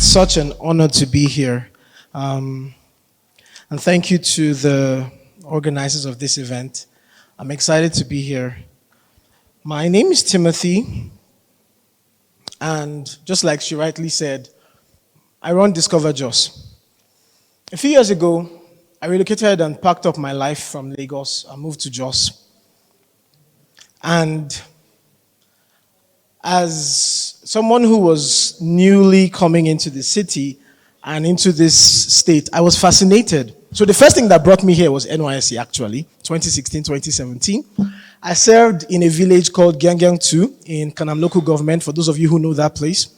such an honor to be here. And thank you to the organizers of this event. I'm excited to be here. My name is Timothy, and just like she rightly said, I run Discover Jos. A few years ago, I relocated and packed up my life from Lagos. I moved to Jos. And as someone who was newly coming into the city and into this state, I was fascinated. So the first thing that brought me here was NYSC, actually, 2016, 2017. I served in a village called Gyangyang 2 in Kanam local government, for those of you who know that place.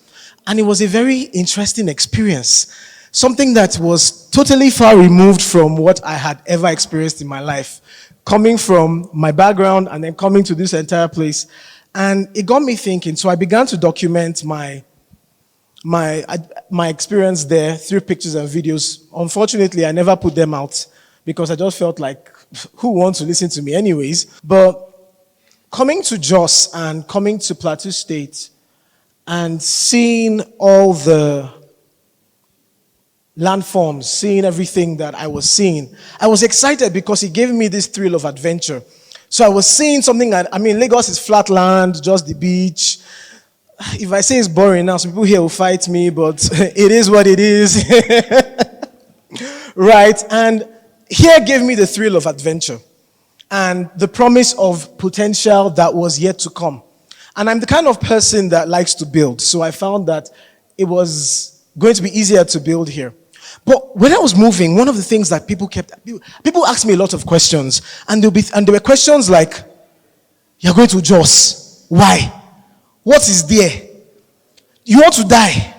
And it was a very interesting experience. Something that was totally far removed from what I had ever experienced in my life. Coming from my background and then coming to this entire place. And it got me thinking, so I began to document my experience there through pictures and videos. Unfortunately, I never put them out because I just felt like, who wants to listen to me anyways? But coming to Jos and coming to Plateau State and seeing all the landforms, seeing everything that I was seeing, I was excited because it gave me this thrill of adventure. So I was seeing something Lagos is flat land, just the beach. If I say it's boring now, some people here will fight me, but it is what it is. Right? And here gave me the thrill of adventure and the promise of potential that was yet to come. And I'm the kind of person that likes to build. So I found that it was going to be easier to build here. But when I was moving, one of the things that people asked me a lot of questions, and there were questions like, "You're going to Jos. Why? What is there? You want to die?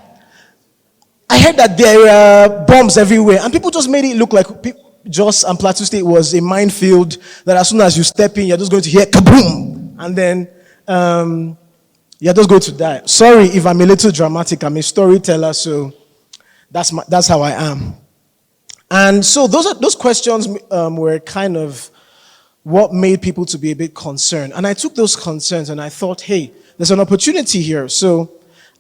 I heard that there are bombs everywhere," and people just made it look like Jos and Plateau State was a minefield that as soon as you step in, you're just going to hear kaboom, and then you're just going to die. Sorry if I'm a little dramatic. I'm a storyteller, so that's how I am. And so those questions were kind of what made people to be a bit concerned. And I took those concerns and I thought, hey, there's an opportunity here. So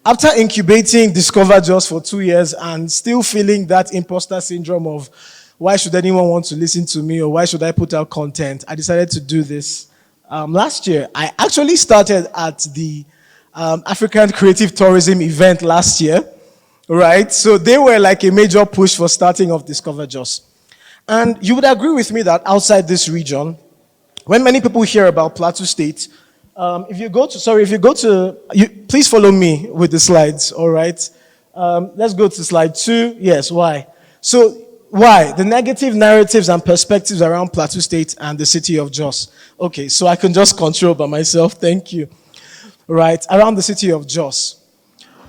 after incubating Discover Jos for 2 years and still feeling that imposter syndrome of why should anyone want to listen to me or why should I put out content, I decided to do this last year. I actually started at the African Creative Tourism event last year. Right? So they were like a major push for starting off Discover Jos. And you would agree with me that outside this region, when many people hear about Plateau State, please follow me with the slides, all right? Let's go to slide 2. Yes, why? So, why? The negative narratives and perspectives around Plateau State and the city of Jos. Okay, so I can just control by myself, thank you. Right, around the city of Jos.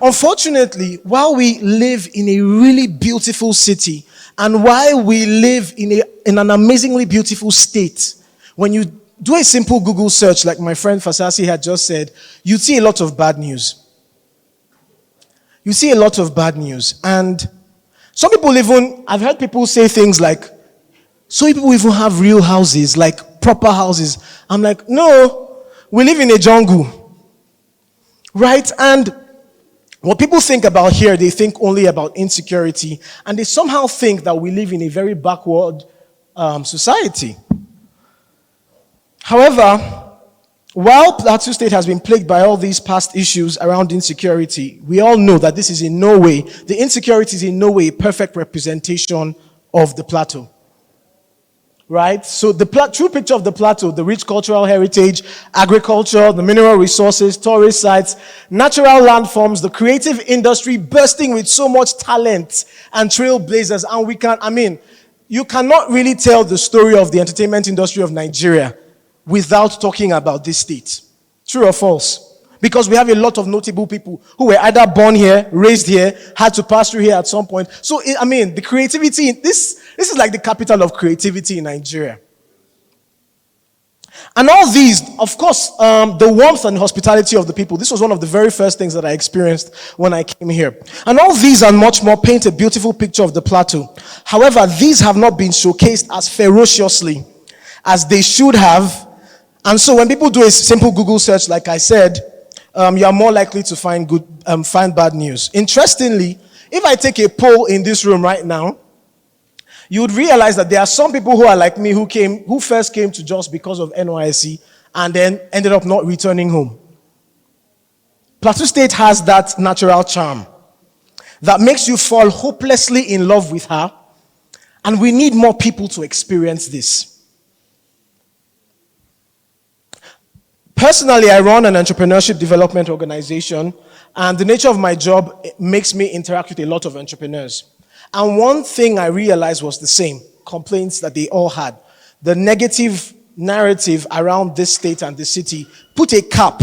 Unfortunately, while we live in a really beautiful city, and while we live in an amazingly beautiful state, when you do a simple Google search, like my friend Fasasi had just said, you see a lot of bad news. You see a lot of bad news. And some people I've heard people say things like, so people even have real houses, like proper houses. I'm like, no, we live in a jungle. Right? And what people think about here, they think only about insecurity, and they somehow think that we live in a very backward society. However, while Plateau State has been plagued by all these past issues around insecurity, we all know that the insecurity is in no way a perfect representation of the plateau. Right? So the true picture of the plateau, the rich cultural heritage, agriculture, the mineral resources, tourist sites, natural landforms, the creative industry bursting with so much talent and trailblazers. And you cannot really tell the story of the entertainment industry of Nigeria without talking about this state. True or false? Because we have a lot of notable people who were either born here, raised here, had to pass through here at some point. So, the creativity, this is like the capital of creativity in Nigeria. And all these, of course, the warmth and hospitality of the people, this was one of the very first things that I experienced when I came here. And all these and much more paint a beautiful picture of the plateau. However, these have not been showcased as ferociously as they should have. And so when people do a simple Google search, like I said, you are more likely to find bad news. Interestingly, if I take a poll in this room right now, you would realize that there are some people who are like me who first came to Jos because of NYSC and then ended up not returning home. Plateau State has that natural charm that makes you fall hopelessly in love with her, and we need more people to experience this. Personally, I run an entrepreneurship development organization, and the nature of my job makes me interact with a lot of entrepreneurs. And one thing I realized was the same complaints that they all had. The negative narrative around this state and the city put a cap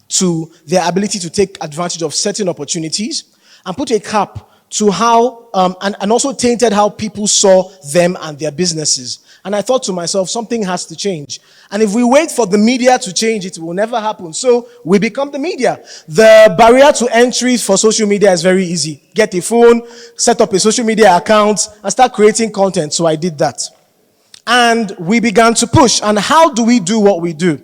to their ability to take advantage of certain opportunities, and put a cap to how, and also tainted how people saw them and their businesses. And I thought to myself, something has to change. And if we wait for the media to change, it will never happen. So we become the media. The barrier to entry for social media is very easy. Get a phone, set up a social media account, and start creating content. So I did that. And we began to push. And how do we do what we do?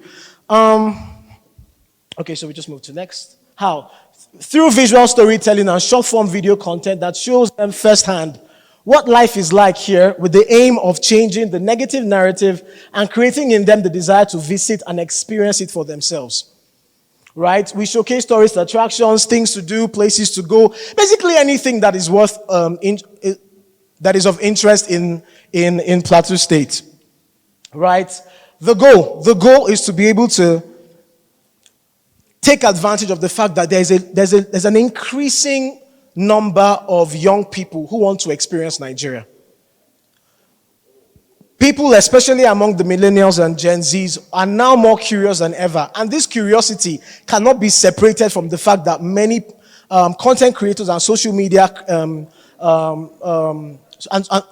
Okay, so we just move to next. How? Through visual storytelling and short-form video content that shows them firsthand what life is like here, with the aim of changing the negative narrative and creating in them the desire to visit and experience it for themselves. Right? We showcase tourist attractions, things to do, places to go, basically anything that is worth that is of interest in Plateau State. Right? The goal is to be able to take advantage of the fact that there's an increasing number of young people who want to experience Nigeria. People, especially among the millennials and Gen Zs, are now more curious than ever. And this curiosity cannot be separated from the fact that many content creators and social media and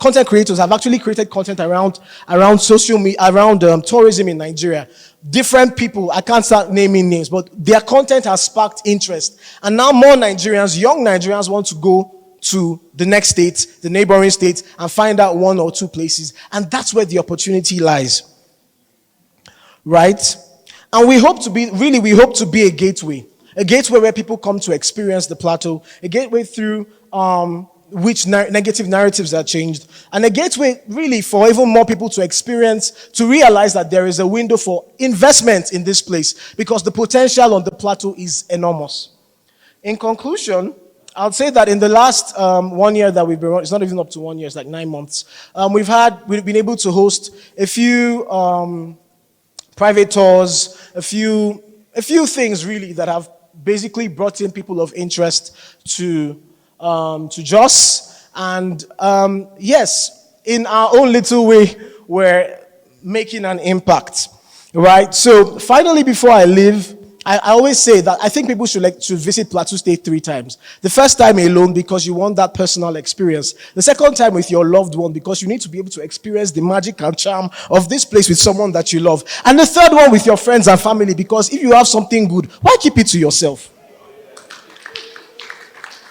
content creators have actually created content around social media, around tourism in Nigeria. Different people, I can't start naming names, but their content has sparked interest. And now more Nigerians, young Nigerians, want to go to the next state, the neighboring state, and find out one or two places. And that's where the opportunity lies. Right? And we hope to be a gateway. A gateway where people come to experience the plateau. A gateway through which negative narratives are changed. And a gateway really for even more people to experience, to realize that there is a window for investment in this place, because the potential on the plateau is enormous. In conclusion, I'll say that in the last 1 year that we've been, it's not even up to 1 year, it's like 9 months. We've been able to host a few private tours, a few things really that have basically brought in people of interest to Jos. And yes, in our own little way, we're making an impact, right? So finally, before I leave, I always say that I think people should visit Plateau State 3 times. The first time alone, because you want that personal experience. The second time with your loved one, because you need to be able to experience the magic and charm of this place with someone that you love. And the third one with your friends and family, because if you have something good, why keep it to yourself?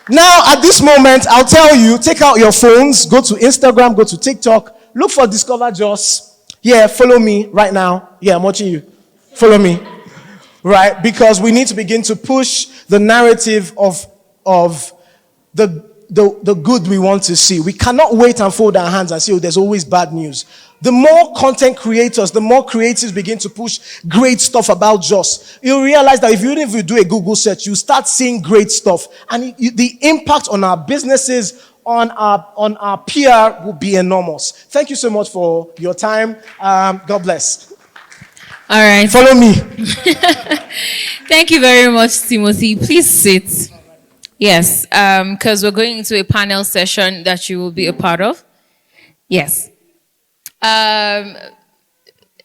Now, at this moment, I'll tell you, take out your phones, go to Instagram, go to TikTok, look for Discover Jos. Yeah, follow me right now. Yeah, I'm watching you. Follow me. Right? Because we need to begin to push the narrative of the good we want to see. We cannot wait and fold our hands and say, oh, there's always bad news. The more content creators, the more creatives begin to push great stuff about Jos, you'll realize that even if you do a Google search, you start seeing great stuff. And the impact on our businesses, on our PR will be enormous. Thank you so much for your time. God bless. All right. Follow me. Thank you very much, Timothy. Please sit. Yes, because we're going into a panel session that you will be a part of. Yes.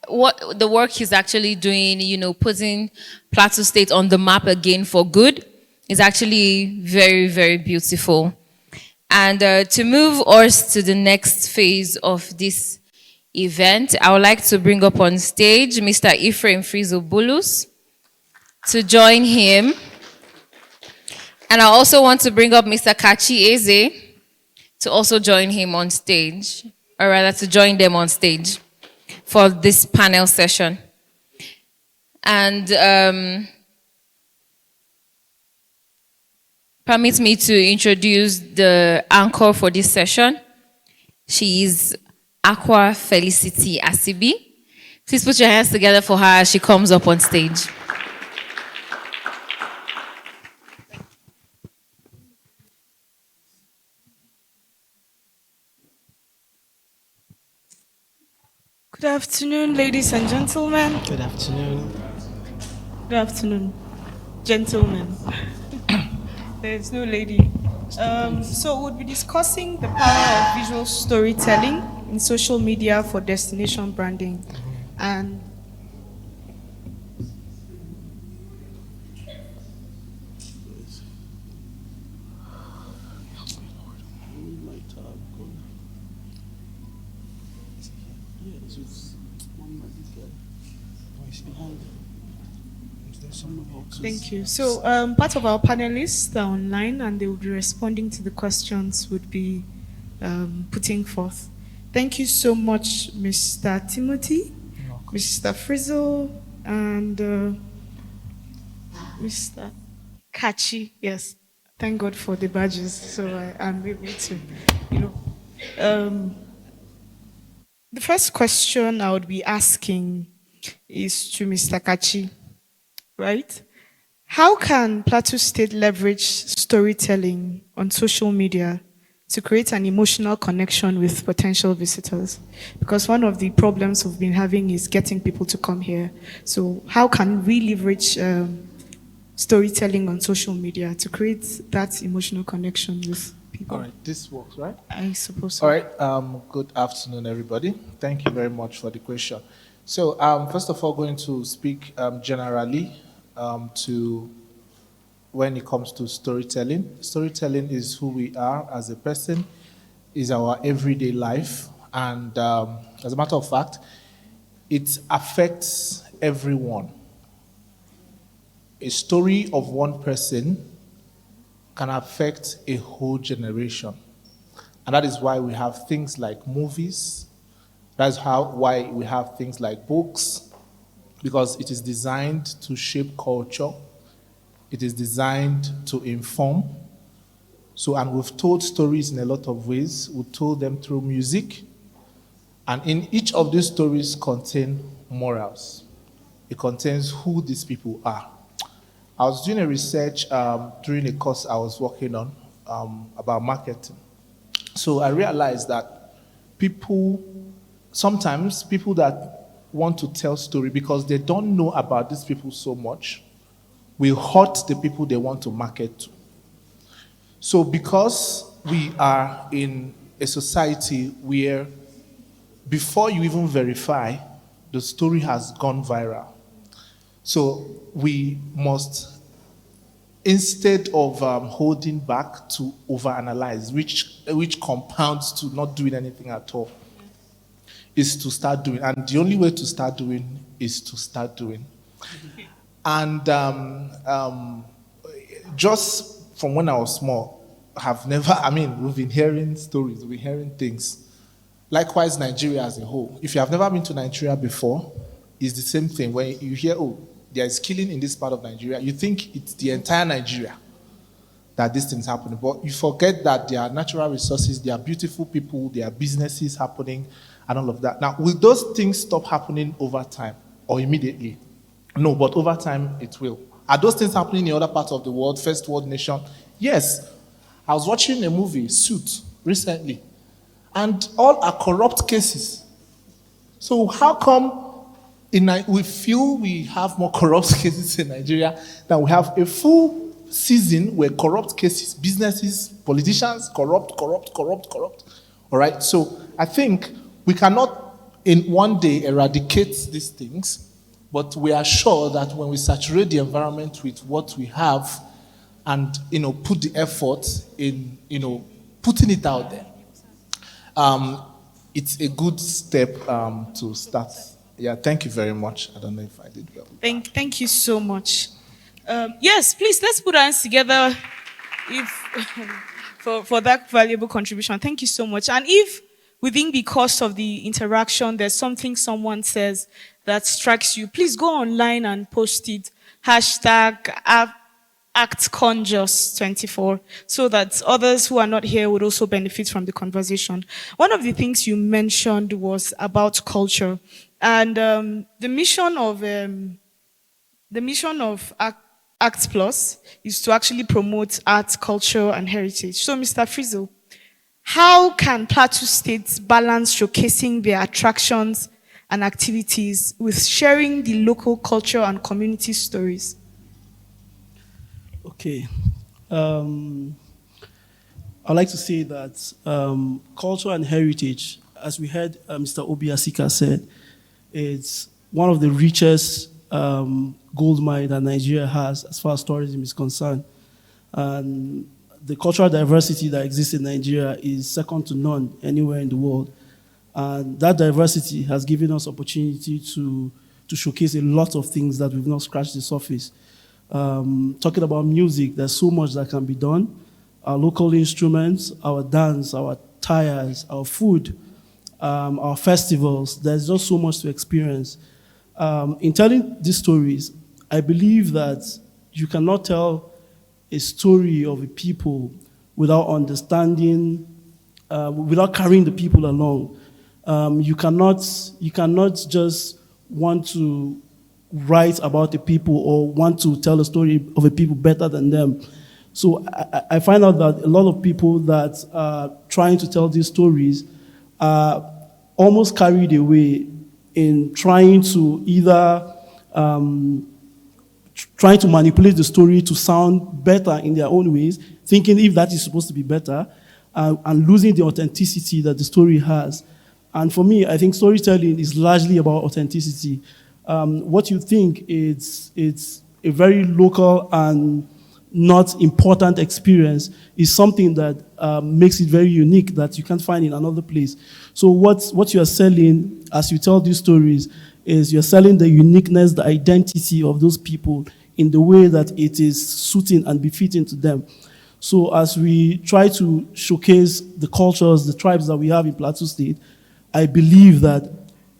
What the work he's actually doing, putting Plateau State on the map again for good is actually very, very beautiful. And to move us to the next phase of this event, I would like to bring up on stage Mr. Ephraim Frizo-Bulus to join him. And I also want to bring up Mr. Kachi Eze to also join him on stage, or rather to join them on stage for this panel session. And Permit me to introduce the anchor for this session. She is Aqua Felicity Asibi. Please put your hands together for her as she comes up on stage. Good afternoon, ladies and gentlemen. Good afternoon. Good afternoon, gentlemen. There's no lady. So we'll be discussing the power of visual storytelling in social media for destination branding. And thank you. So part of our panelists are online and they will be responding to the questions would be putting forth. Thank you so much, Mr. Timothy, Mr. Frizzle, and Mr. Kachi. Yes, thank God for the badges, so I'm able to, the first question I would be asking is to Mr. Kachi, right? How can Plateau State leverage storytelling on social media to create an emotional connection with potential visitors? Because one of the problems we've been having is getting people to come here. So how can we leverage storytelling on social media to create that emotional connection with people? All right, this works, right? I suppose so. All right, good afternoon, everybody. Thank you very much for the question. So first of all, going to speak generally to when it comes to storytelling. Storytelling is who we are as a person, is our everyday life. And as a matter of fact, it affects everyone. A story of one person can affect a whole generation. And that is why we have things like movies. That's why we have things like books, because it is designed to shape culture. It is designed to inform. So, and we've told stories in a lot of ways. We told them through music. And in each of these stories contain morals. It contains who these people are. I was doing a research during a course I was working on about marketing. So I realized that sometimes people that want to tell story because they don't know about these people so much will hurt the people they want to market to. So because we are in a society where before you even verify, the story has gone viral. So we must, instead of holding back, to overanalyze, which compounds to not doing anything at all, is to start doing. And the only way to start doing is to start doing. And just from when I was small, we've been hearing stories, we've been hearing things. Likewise, Nigeria as a whole. If you have never been to Nigeria before, it's the same thing. When you hear, there is killing in this part of Nigeria, you think it's the entire Nigeria that these things happen. But you forget that there are natural resources, there are beautiful people, there are businesses happening, and all of that. Now, will those things stop happening over time or immediately? No, but over time, it will. Are those things happening in other parts of the world, first world nation? Yes. I was watching a movie, Suit, recently, and all are corrupt cases. So how come we feel we have more corrupt cases in Nigeria than we have a full season where corrupt cases, businesses, politicians, corrupt. All right? So I think we cannot in one day eradicate these things, but we are sure that when we saturate the environment with what we have and, put the effort in, putting it out there, it's a good step to start. Yeah, thank you very much. I don't know if I did well. Thank you so much. Yes, please, let's put our hands together for that valuable contribution. Thank you so much. And if within the course of the interaction, there's something someone says that strikes you, please go online and post it. Hashtag ACT+CONJOS2024 so that others who are not here would also benefit from the conversation. One of the things you mentioned was about culture, and the mission of ACT Plus is to actually promote art, culture, and heritage. So, Mr. Frizzle, how can Plateau State balance showcasing their attractions and activities with sharing the local culture and community stories? Okay. I'd like to say that culture and heritage, as we heard Mr. Obiasika said, it's one of the richest gold mine that Nigeria has as far as tourism is concerned. And the cultural diversity that exists in Nigeria is second to none anywhere in the world. And that diversity has given us opportunity to showcase a lot of things that we've not scratched the surface. Talking about music, there's so much that can be done. Our local instruments, our dance, our attires, our food, our festivals, there's just so much to experience. In telling these stories, I believe that you cannot tell a story of a people without understanding, without carrying the people along. You cannot just want to write about the people or want to tell a story of a people better than them. So I find out that a lot of people that are trying to tell these stories are almost carried away in trying to either trying to manipulate the story to sound better in their own ways, thinking if that is supposed to be better, and losing the authenticity that the story has. And for me, I think storytelling is largely about authenticity. What you think it's a very local and not important experience is something that makes it very unique that you can't find in another place. So what you are selling as you tell these stories is you're selling the uniqueness, the identity of those people in the way that it is suiting and befitting to them. So as we try to showcase the cultures, the tribes that we have in Plateau State, I believe that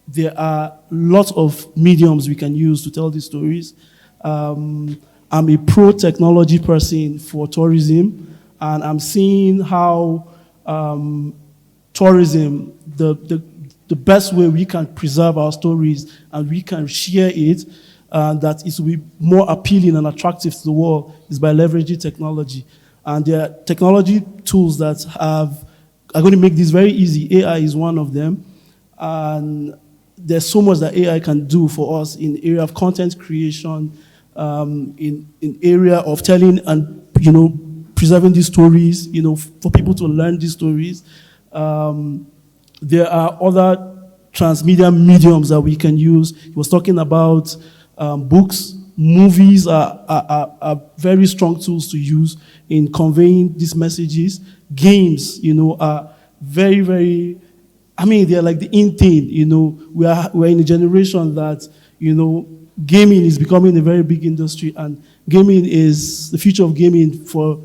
there are lots of mediums we can use to tell these stories. I'm a pro-technology person for tourism, and I'm seeing how tourism, the best way we can preserve our stories and we can share it, that it will be more appealing and attractive to the world is by leveraging technology. And there are technology tools that are going to make this very easy. AI is one of them. And there's so much that AI can do for us in the area of content creation, in area of telling and, preserving these stories, for people to learn these stories. There are other transmedia mediums that we can use. He was talking about books. Movies are very strong tools to use in conveying these messages. Games, are very, very, they're like the in thing, we're in a generation that, gaming is becoming a very big industry, and gaming is, the future of gaming for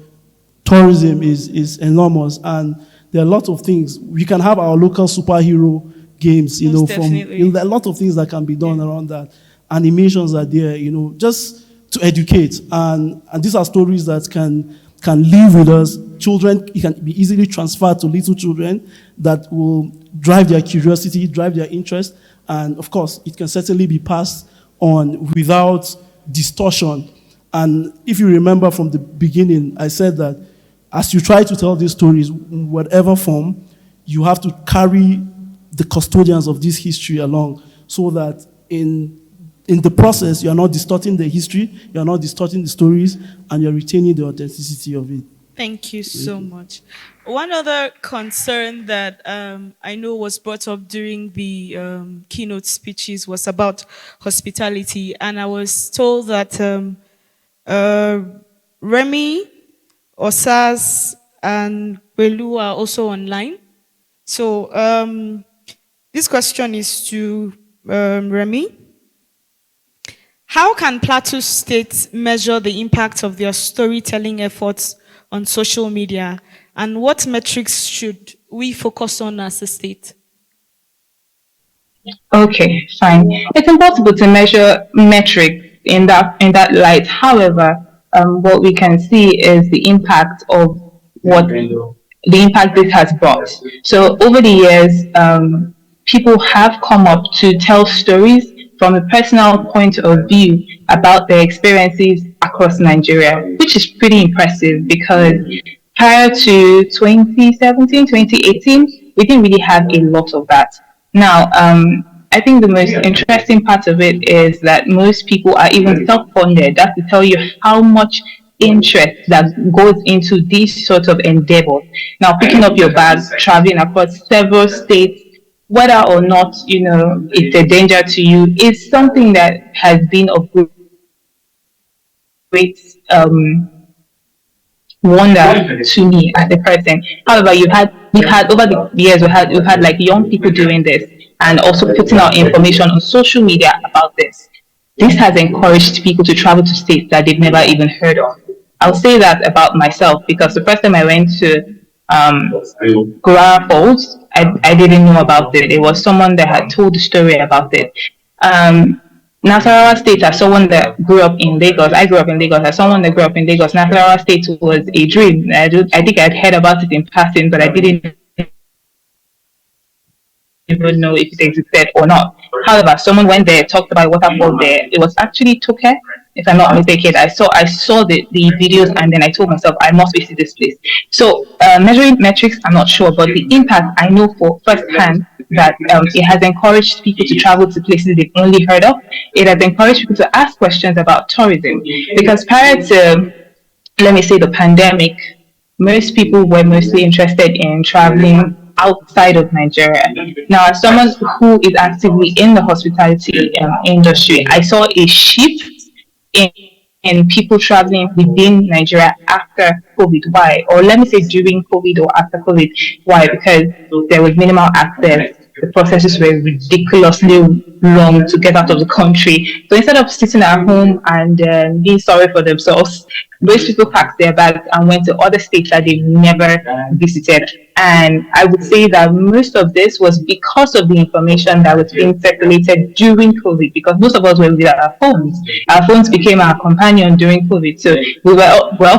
tourism is enormous, and there are a lot of things. We can have our local superhero games, there are a lot of things that can be done around that. Animations are there, just to educate, and these are stories that can live with us. Children, it can be easily transferred to little children that will drive their curiosity, drive their interest, and of course, it can certainly be passed on without distortion. And if you remember from the beginning, I said that as you try to tell these stories, in whatever form, you have to carry the custodians of this history along, so that in the process, you are not distorting the history, you are not distorting the stories, and you're retaining the authenticity of it. Thank you so much. One other concern that I know was brought up during the keynote speeches was about hospitality. And I was told that Remy, Osas, and Belu are also online. So this question is to Remy. How can Plateau State measure the impact of their storytelling efforts on social media, and what metrics should we focus on as a state? Okay, fine. It's impossible to measure metrics in that light. However, what we can see is the impact of what the impact this has brought. So over the years, people have come up to tell stories from a personal point of view about their experiences across Nigeria, which is pretty impressive because prior to 2017, 2018, we didn't really have a lot of that. Now, I think the most interesting part of it is that most people are even self-funded. That's to tell you how much interest that goes into these sorts of endeavors. Now, picking up your bags, traveling across several states, whether or not it's a danger to you, is something that has been of great wonder to me as a person. However, we've had over the years we've had like young people doing this and also putting out information on social media about this. This has encouraged people to travel to states that they've never even heard of. I'll say that about myself because the first time I went to Gura Falls, I didn't know about it. It was someone that had told the story about it. Nasarawa State, as someone that grew up in Lagos, I grew up in Lagos, as someone that grew up in Lagos, Nasarawa State was a dream. I think I'd heard about it in passing, but I didn't even know if it existed or not. However, someone went there, talked about waterfall there. It was actually Toke, if I'm not mistaken. I saw the videos and then I told myself I must visit this place. So measuring metrics, I'm not sure, but the impact I know for firsthand that it has encouraged people to travel to places they've only heard of. It has encouraged people to ask questions about tourism because prior to, let me say, the pandemic, most people were mostly interested in traveling outside of Nigeria. Now, as someone who is actively in the hospitality industry, I saw a shift in people traveling within Nigeria after COVID. Why? Or let me say during COVID or after COVID. Why? Because there was minimal access. The processes were ridiculously long to get out of the country. So instead of sitting at home and being sorry for themselves, most people packed their bags and went to other states that they've never visited. And I would say that most of this was because of the information that was being circulated during COVID, because most of us were with our phones. Our phones became our companion during COVID. So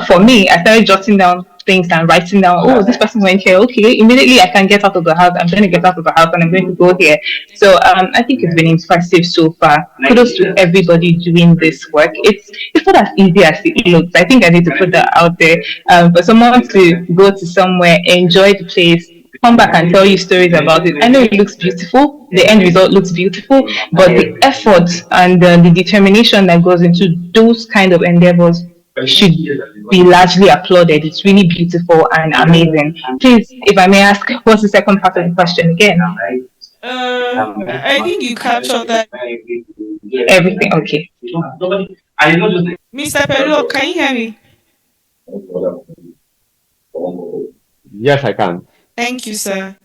for me, I started jotting down things and writing down, oh, this person went here, okay, immediately I can get out of the house. I'm going to get out of the house and I'm going to go here. So I think it's been impressive so far. Kudos to everybody doing this work. It's not as easy as it looks. I think I need to put that out there. For someone to go to somewhere, enjoy the place, come back and tell you stories about it. I know it looks beautiful. The end result looks beautiful, but the effort and the determination that goes into those kind of endeavors should be largely applauded. It's really beautiful and amazing. Please, if I may ask, what's the second part of the question again? I think you captured that. Everything, okay. Mr. Perlo, can you hear me? Yes, I can. Thank you, sir.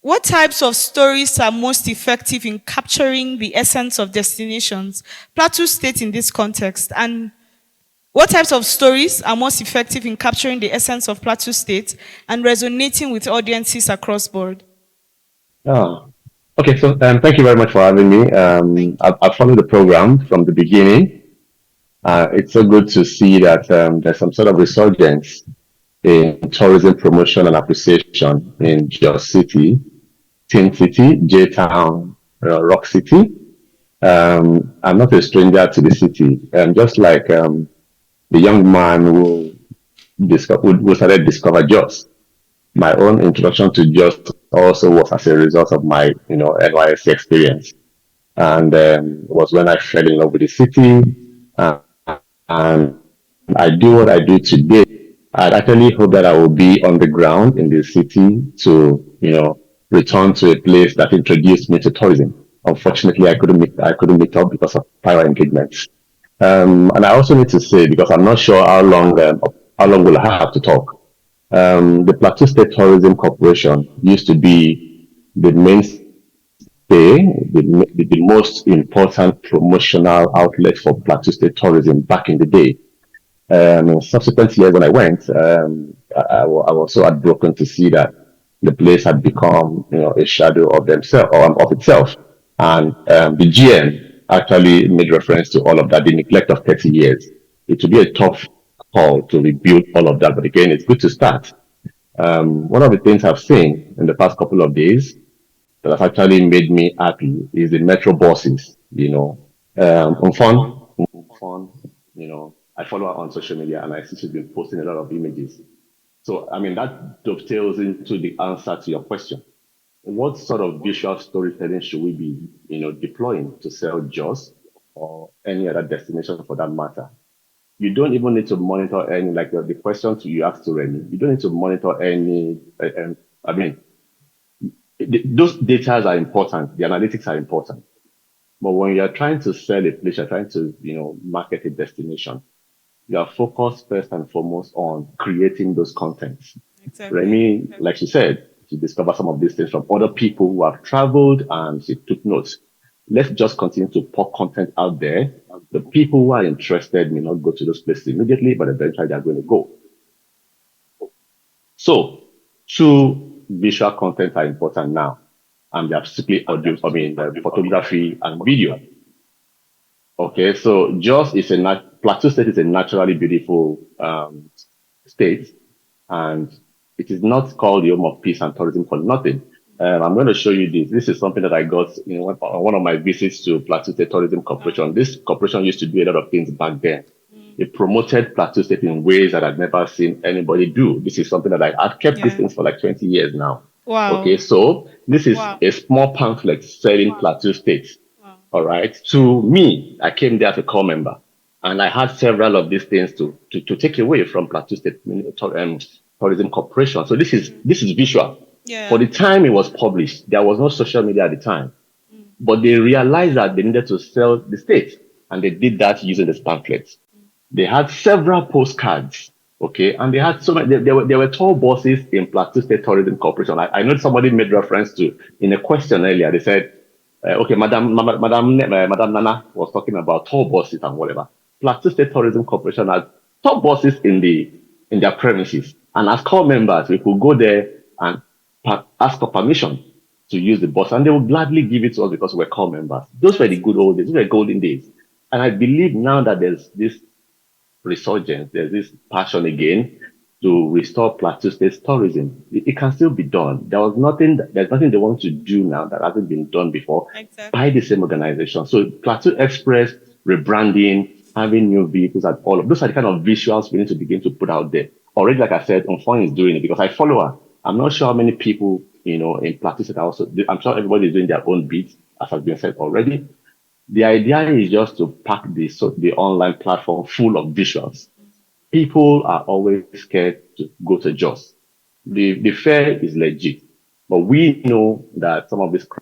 What types of stories are most effective in capturing the essence of destinations, Plateau State in this context? And what types of stories are most effective in capturing the essence of Plateau State and resonating with audiences across board? Okay, so thank you very much for having me. I've followed the program from the beginning. It's so good to see that there's some sort of resurgence in tourism promotion and appreciation in Jos City, Tin City, J-Town, Rock City. I'm not a stranger to the city. Just like the young man who started Discover Jos. My own introduction to Jos also was as a result of my, NYSC experience. And was when I fell in love with the city. And I do what I do today. I actually hope that I will be on the ground in the city to, return to a place that introduced me to tourism. Unfortunately, I couldn't meet up because of prior engagements. And I also need to say, because I'm not sure how long we'll have to talk. The Plateau State Tourism Corporation used to be the mainstay, the most important promotional outlet for Plateau State tourism back in the day. In subsequent years when I went, I was so heartbroken to see that the place had become, a shadow of themselves or of itself. And the GM actually made reference to all of that, the neglect of 30 years. It would be a tough call to rebuild all of that. But again, it's good to start. One of the things I've seen in the past couple of days that has actually made me happy is the metro buses. On fun, I follow her on social media and I see she's been posting a lot of images. So, I mean, that dovetails into the answer to your question. What sort of visual storytelling should we be, deploying to sell Jos or any other destination for that matter? You don't even need to monitor any, like the questions you asked to Remy. You don't need to monitor any. I mean, those data are important. The analytics are important. But when you're trying to sell a place, you're trying to, market a destination, you are focused first and foremost on creating those contents. Exactly. Remy, like she said, she discovered some of these things from other people who have traveled and she took notes. Let's just continue to pour content out there. The people who are interested may not go to those places immediately, but eventually they're going to go. So, two visual content are important now, and they are strictly audio, photography and video. Okay, so Jos is Plateau State is a naturally beautiful state, and it is not called the home of peace and tourism for nothing. I'm going to show you this. This is something that I got on one of my visits to Plateau State Tourism Corporation. This corporation used to do a lot of things back then. It promoted Plateau State in ways that I've never seen anybody do. This is something that I've kept these things for like 20 years now. Wow. Okay, so this is a small pamphlet selling Plateau State. All right. To me, I came there as a core member, and I had several of these things to take away from Plateau State Tourism Corporation. So this is visual. Yeah. For the time it was published, there was no social media at the time, but they realized that they needed to sell the state, and they did that using this pamphlet. They had several postcards, okay, and they had so many. There were tour buses in Plateau State Tourism Corporation. I know somebody made reference to in a question earlier. They said, okay, Madam Nana was talking about tour buses and whatever. Plateau State Tourism Corporation has tour buses in their premises, and as core members, we could go there and ask for permission to use the bus, and they will gladly give it to us because we're core members. Those were the good old days. Those were golden days. And I believe now that there's this resurgence, there's this passion again to restore Plateau State's tourism. It can still be done. There's nothing they want to do now that hasn't been done before by the same organization. So Plateau Express, rebranding, having new vehicles, and all of those are the kind of visuals we need to begin to put out there. Already, like I said, Unfun is doing it because I follow her. I'm not sure how many people, in Plateau State also, I'm sure everybody is doing their own bits, as has been said already. The idea is just to pack the online platform full of visuals. People are always scared to go to Jos. The fare is legit, but we know that some of this crisis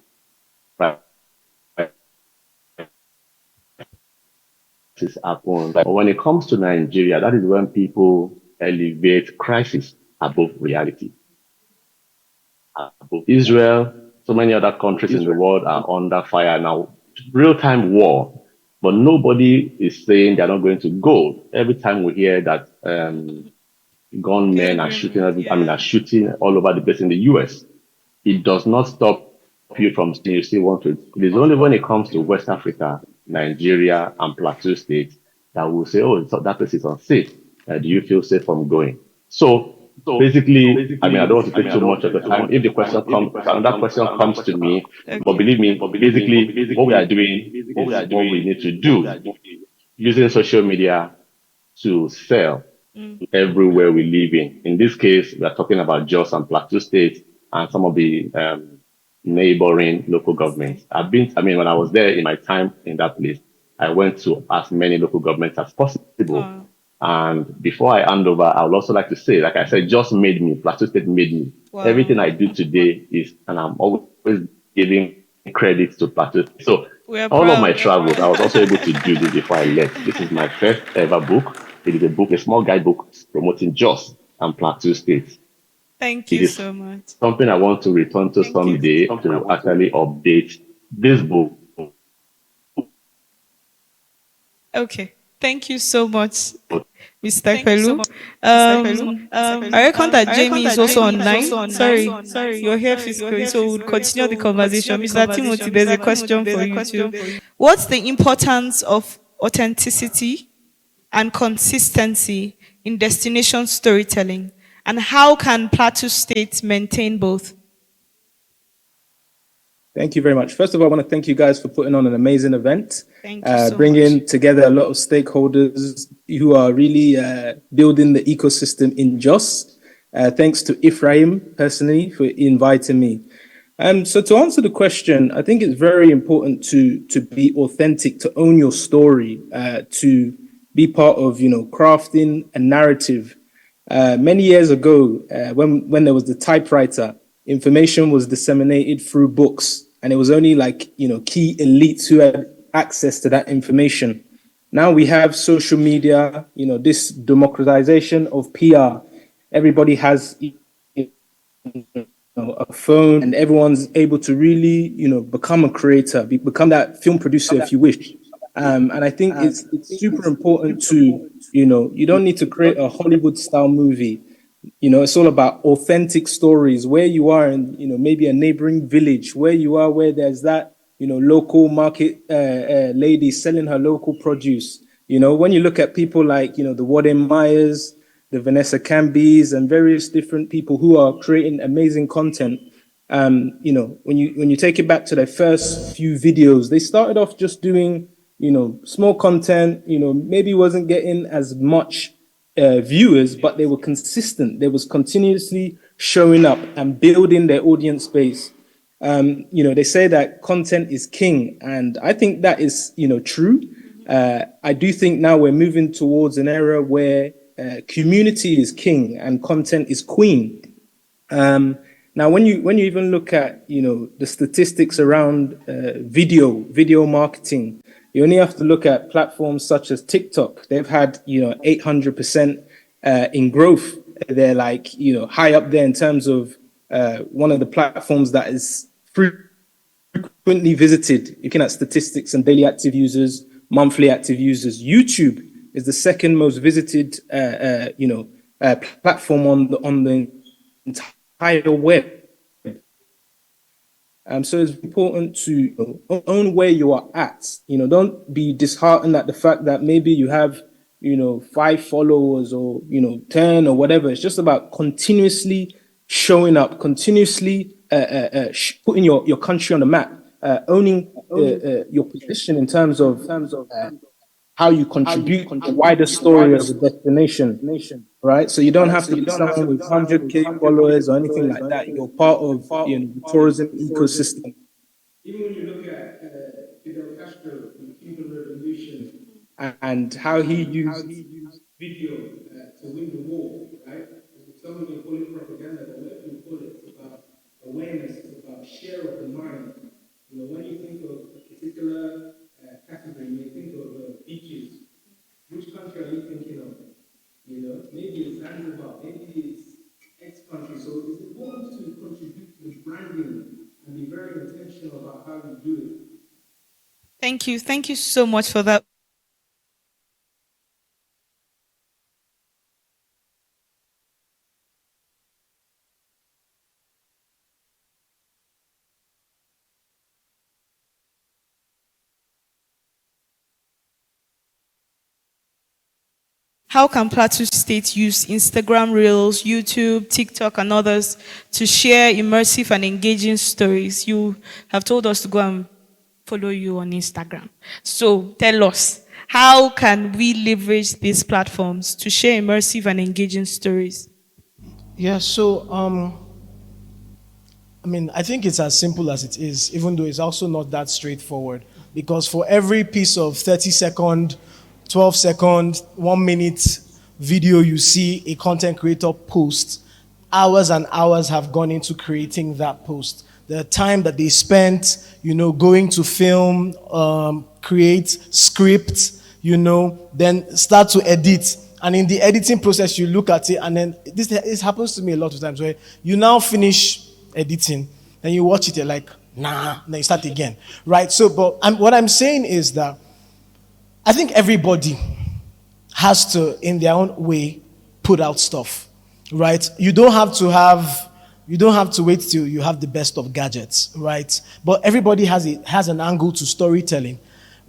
happen. But when it comes to Nigeria, that is when people elevate crisis above reality. Israel, so many other countries in the world are under fire now, real-time war, but nobody is saying they're not going to go. Every time we hear that gunmen are shooting, are shooting all over the place in the US, it does not stop you from saying you still want to. It is only when it comes to West Africa, Nigeria, and Plateau State that will say, oh, that place is unsafe. Do you feel safe from going? So basically, I don't want to take too much of the time. If the question comes, another question comes to me, but believe me, basically, what we are doing is what we need to do. Using social media to sell everywhere we live in. In this case, we are talking about Jos and Plateau State and some of the neighboring local governments. When I was there in my time in that place, I went to as many local governments as possible. And before I hand over, I would also like to say, like I said, Jos made me, Plateau State made me. Everything I do today is, and I'm always giving credit to Plateau. So all of my travels, I was also able to do this before I left. This is my first ever book. It is a small guidebook promoting Jos and Plateau State. Thank you so much. Something I want to return to someday to actually update this book. Okay. Thank you so much, Mr. Pelu. I reckon that Jamie is also online. Sorry, you're here physically, so we'll continue the conversation. Mr. Timothy, there's a question for you too. What's the importance of authenticity and consistency in destination storytelling? And how can Plateau State maintain both? Thank you very much. First of all, I want to thank you guys for putting on an amazing event, Thank you so bringing much. together a lot of stakeholders who are really building the ecosystem in Jos. Thanks to Ephraim personally for inviting me. So to answer the question, I think it's very important to be authentic, to own your story, to be part of, crafting a narrative. Many years ago, when there was the typewriter, information was disseminated through books, and it was only key elites who had access to that information. Now we have social media, this democratization of PR. Everybody has a phone, and everyone's able to really, become a creator, become that film producer if you wish. And I think it's super important to, you don't need to create a Hollywood style movie. It's all about authentic stories where you are in, maybe a neighboring village, where you are, where there's that, local market lady selling her local produce. When you look at people like, the Warden Myers, the Vanessa Cambys, and various different people who are creating amazing content, when you take it back to their first few videos, they started off just doing, small content, maybe wasn't getting as much viewers, but they were consistent. They was continuously showing up and building their audience base. They say that content is king, and I think that is, true. I do think now we're moving towards an era where community is king and content is queen. Now, when you even look at, the statistics around video marketing, you only have to look at platforms such as TikTok. They've had, 800% in growth. They're high up there in terms of one of the platforms that is frequently visited. Looking at statistics and daily active users, monthly active users. YouTube is the second most visited, platform on the entire web. So it's important to own where you are at. Don't be disheartened at the fact that maybe you have, 5 followers or, 10 or whatever. It's just about continuously showing up, continuously putting your country on the map, owning your position in terms of how you contribute to the wider story of the destination, right? So you don't have to be someone with 100K followers or anything like that. You're part of the tourism ecosystem. Even when you look at Fidel Castro in the Cuban Revolution and how he used video to win the war, right? Some will call it propaganda, but whatever you call it, it's about awareness, it's about share of the mind. When you think of a particular category, you think of beaches. Which country are you thinking of? Maybe it's Zanzibar, maybe it's X country. So it's important to contribute to the branding and be very intentional about how you do it. Thank you. Thank you so much for that. How can Plateau State use Instagram Reels, YouTube, TikTok, and others to share immersive and engaging stories? You have told us to go and follow you on Instagram. So tell us, how can we leverage these platforms to share immersive and engaging stories? Yeah, so I think it's as simple as it is, even though it's also not that straightforward. Because for every piece of 30-second, 12-second, 1 minute video you see a content creator post, hours and hours have gone into creating that post. The time that they spent, going to film, create script, then start to edit. And in the editing process, you look at it, and then this happens to me a lot of times, where you now finish editing, and you watch it, you're like, nah, then you start again, right? So, but what I'm saying is that I think everybody has to, in their own way, put out stuff, right? You don't have to wait till you have the best of gadgets, right? But everybody has an angle to storytelling,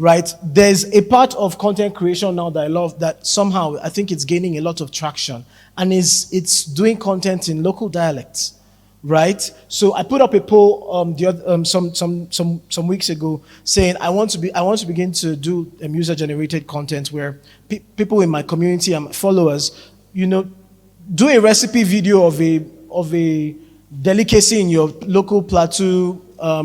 right? There's a part of content creation now that I love that somehow I think it's gaining a lot of traction, and it's doing content in local dialects, right? So I put up a poll some weeks ago saying I want to begin to do user generated content where people in my community and my followers, do a recipe video of a delicacy in your local plateau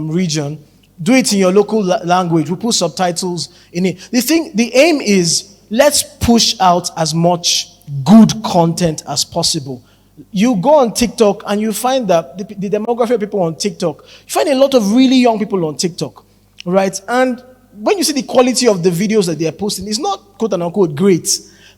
region. Do it in your local language. We put subtitles in it. The aim is, let's push out as much good content as possible. You go on TikTok and you find that the demography of people on TikTok, you find a lot of really young people on TikTok, right? And when you see the quality of the videos that they are posting, it's not quote unquote great,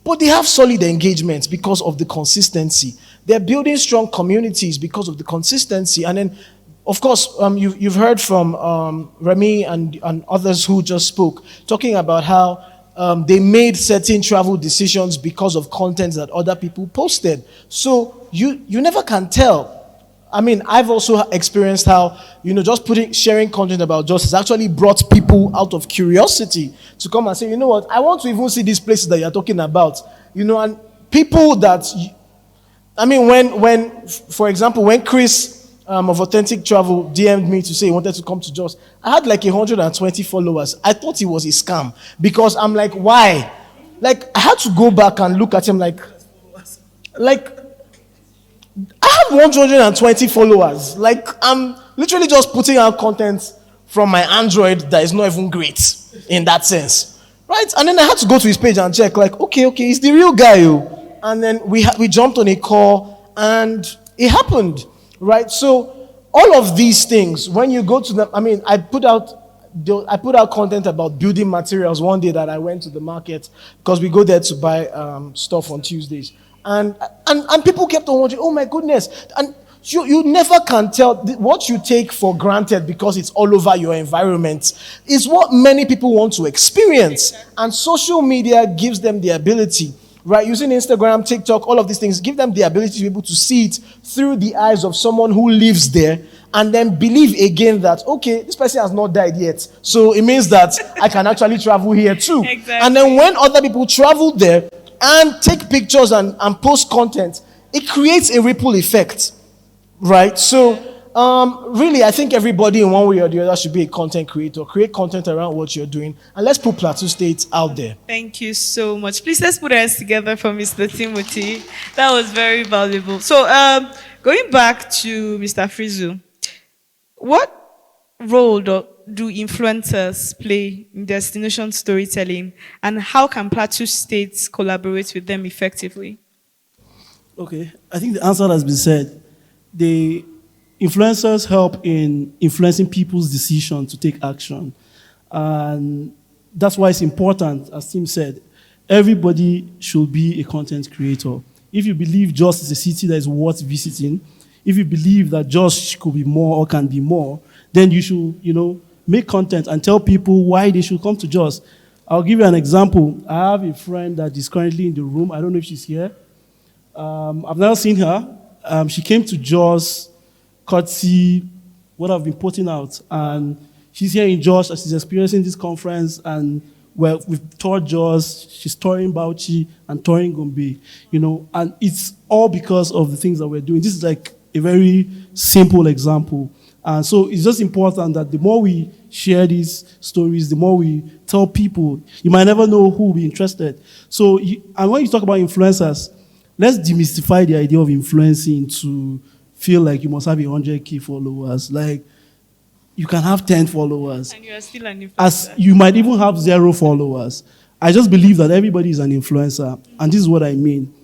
but they have solid engagement because of the consistency. They're building strong communities because of the consistency. And then, of course, you've heard from Remy and others who just spoke, talking about how they made certain travel decisions because of content that other people posted. So you never can tell. I mean, I've also experienced how, just sharing content about justice actually brought people out of curiosity to come and say, you know what, I want to even see these places that you're talking about. And people that, when for example, when Chris of Authentic Travel DM'd me to say he wanted to come to Jos, I had like 120 followers. I thought it was a scam because I'm like, why? Like, I had to go back and look at him like I have 120 followers. Like, I'm literally just putting out content from my Android that is not even great in that sense, right? And then I had to go to his page and check, like, okay, he's the real guy, yo. And then we jumped on a call and it happened. Right, so all of these things, when you go to them, I put out content about building materials one day that I went to the market because we go there to buy stuff on Tuesdays, and people kept on watching. Oh my goodness! And you never can tell what you take for granted because it's all over your environment is what many people want to experience, and social media gives them the ability. Right, using Instagram, TikTok, all of these things give them the ability to be able to see it through the eyes of someone who lives there and then believe again that, okay, this person has not died yet. So it means that I can actually travel here too. Exactly. And then when other people travel there and take pictures and post content, it creates a ripple effect. Right? So really, I think everybody in one way or the other should be a content creator. Create content around what you're doing. And let's put Plateau State out there. Thank you so much. Please, let's put our hands together for Mr. Timothy. That was very valuable. So, going back to Mr. Frizu, what role do influencers play in destination storytelling, and how can Plateau State collaborate with them effectively? Okay, I think the answer has been said. The influencers help in influencing people's decision to take action. And that's why it's important, as Tim said, everybody should be a content creator. If you believe Jos is a city that is worth visiting, if you believe that Jos could be more or can be more, then you should, make content and tell people why they should come to Jos. I'll give you an example. I have a friend that is currently in the room. I don't know if she's here. I've never seen her. She came to Jos courtesy what I've been putting out, and she's here in Jos as she's experiencing this conference, and we've toured Jos, she's touring Bauchi and touring Gombe, and it's all because of the things that we're doing. This is like a very simple example, and so it's just important that the more we share these stories, the more we tell people, you might never know who will be interested. So, and when you talk about influencers, let's demystify the idea of influencing to feel like you must have 100K followers. Like, you can have 10 followers. And you are still an influencer. As you might even have 0 followers. I just believe that everybody is an influencer. And this is what I mean.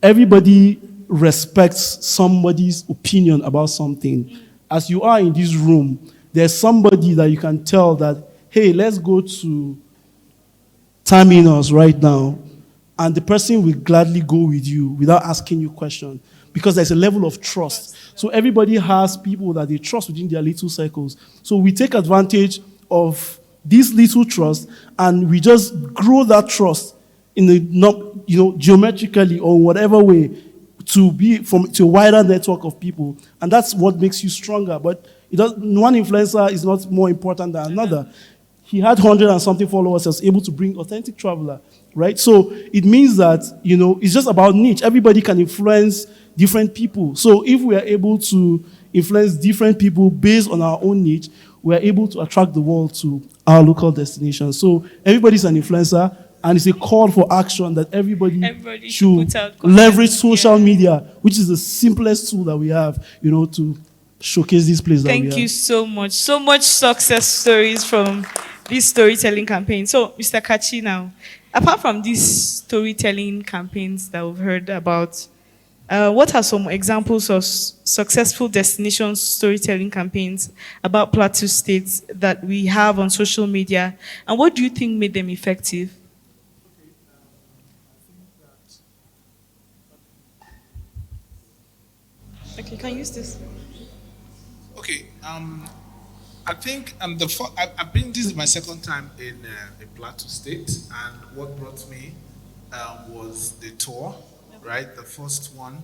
Everybody respects somebody's opinion about something. As you are in this room, there's somebody that you can tell that, hey, let's go to Terminus right now. And the person will gladly go with you without asking you questions. Because there's a level of trust. So everybody has people that they trust within their little circles. So we take advantage of this little trust and we just grow that trust in the geometrically or whatever way to be to a wider network of people. And that's what makes you stronger. But one influencer is not more important than another. he had 100 and something followers, he was able to bring Authentic Traveler, right? So it means that, it's just about niche. Everybody can influence different people. So if we are able to influence different people based on our own niche, we are able to attract the world to our local destination. So everybody's an influencer, and it's a call for action that everybody should leverage social media, which is the simplest tool that we have, to showcase this place that we have. Thank you so much. So much success stories from this storytelling campaign. So, Mr. Kachi, now, apart from these storytelling campaigns that we've heard about, what are some examples of successful destination storytelling campaigns about Plateau State that we have on social media, and what do you think made them effective? Okay, can you use this? Okay, I think I've been. This is my second time in Plateau State, and what brought me was the tour, right? The first one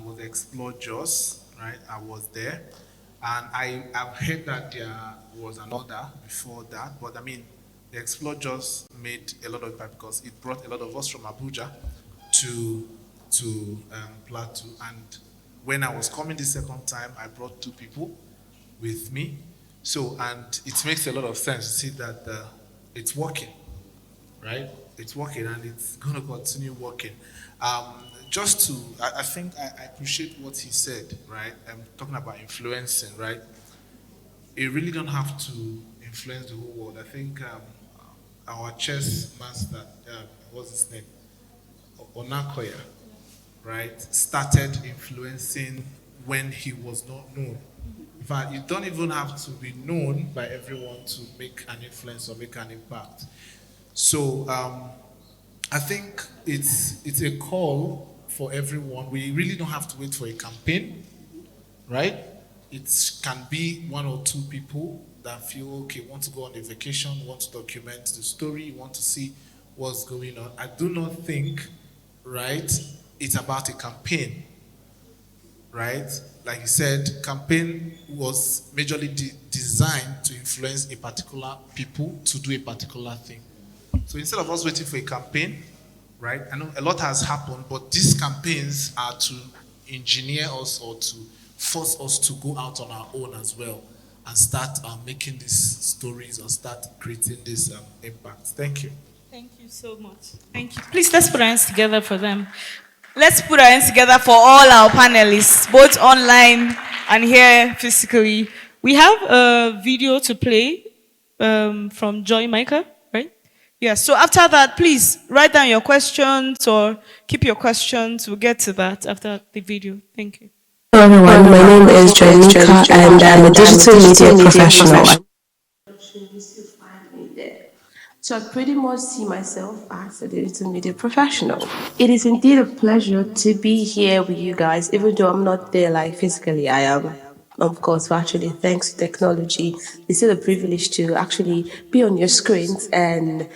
was Explore Jos, right? I was there, and I've heard that there was another before that, but I mean, the Explore Jos made a lot of impact because it brought a lot of us from Abuja to Plateau. And when I was coming the second time, I brought 2 people with me. So, and it makes a lot of sense to see that it's working, right? It's working, and it's going to continue working. I think I appreciate what he said, right? I'm talking about influencing, right? You really don't have to influence the whole world. I think our chess master, what's his name? Onakoya, right? Started influencing when he was not known. In fact, you don't even have to be known by everyone to make an influence or make an impact. So I think it's a call for everyone. We really don't have to wait for a campaign, right? It can be 1 or 2 people that feel, okay, want to go on a vacation, want to document the story, want to see what's going on. I do not think, right, it's about a campaign, right? Like you said, campaign was majorly designed to influence a particular people to do a particular thing. So instead of us waiting for a campaign, right? I know a lot has happened, but these campaigns are to engineer us or to force us to go out on our own as well and start making these stories or start creating this impact. Thank you. Thank you so much. Thank you. Please, let's put our hands together for them. Let's put our hands together for all our panelists, both online and here physically. We have a video to play from Joy Micah, right? Yeah, so after that, please write down your questions or keep your questions. We'll get to that after the video. Thank you. Hello everyone, my name is Joy Micah and I'm a digital media professional. So I pretty much see myself as a digital media professional. It is indeed a pleasure to be here with you guys, even though I'm not there like physically. I am, of course, virtually, thanks to technology. It's still a privilege to actually be on your screens and,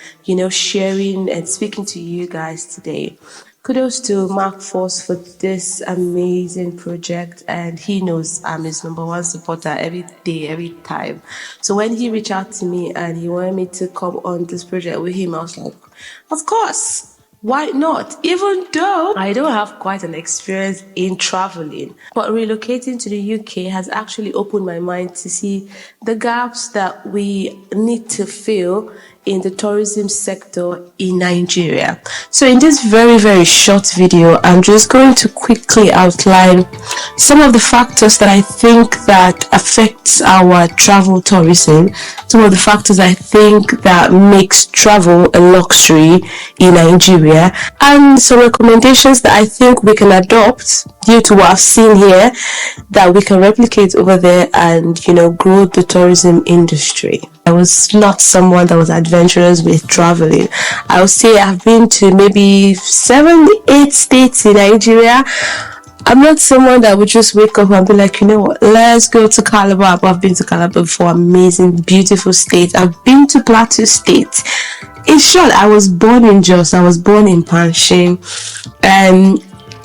sharing and speaking to you guys today. Kudos to Mark Force for this amazing project, and he knows I'm his #1 supporter every day, every time. So when he reached out to me and he wanted me to come on this project with him, I was like, of course. Why not? Even though I don't have quite an experience in traveling, but relocating to the UK has actually opened my mind to see the gaps that we need to fill in the tourism sector in Nigeria. So in this very, very short video, I'm just going to quickly outline some of the factors that I think that affects our travel tourism, some of the factors I think that makes travel a luxury in Nigeria, and some recommendations that I think we can adopt due to what I've seen here that we can replicate over there and, grow the tourism industry. I was not someone that was adventurous with traveling. I would say I've been to maybe 7, 8 states in Nigeria. I'm not someone that would just wake up and be like, what, let's go to Calabar. I've been to Calabar before, amazing, beautiful state. I've been to Plateau State. In short, I was born in Jos, I was born in Panshin, and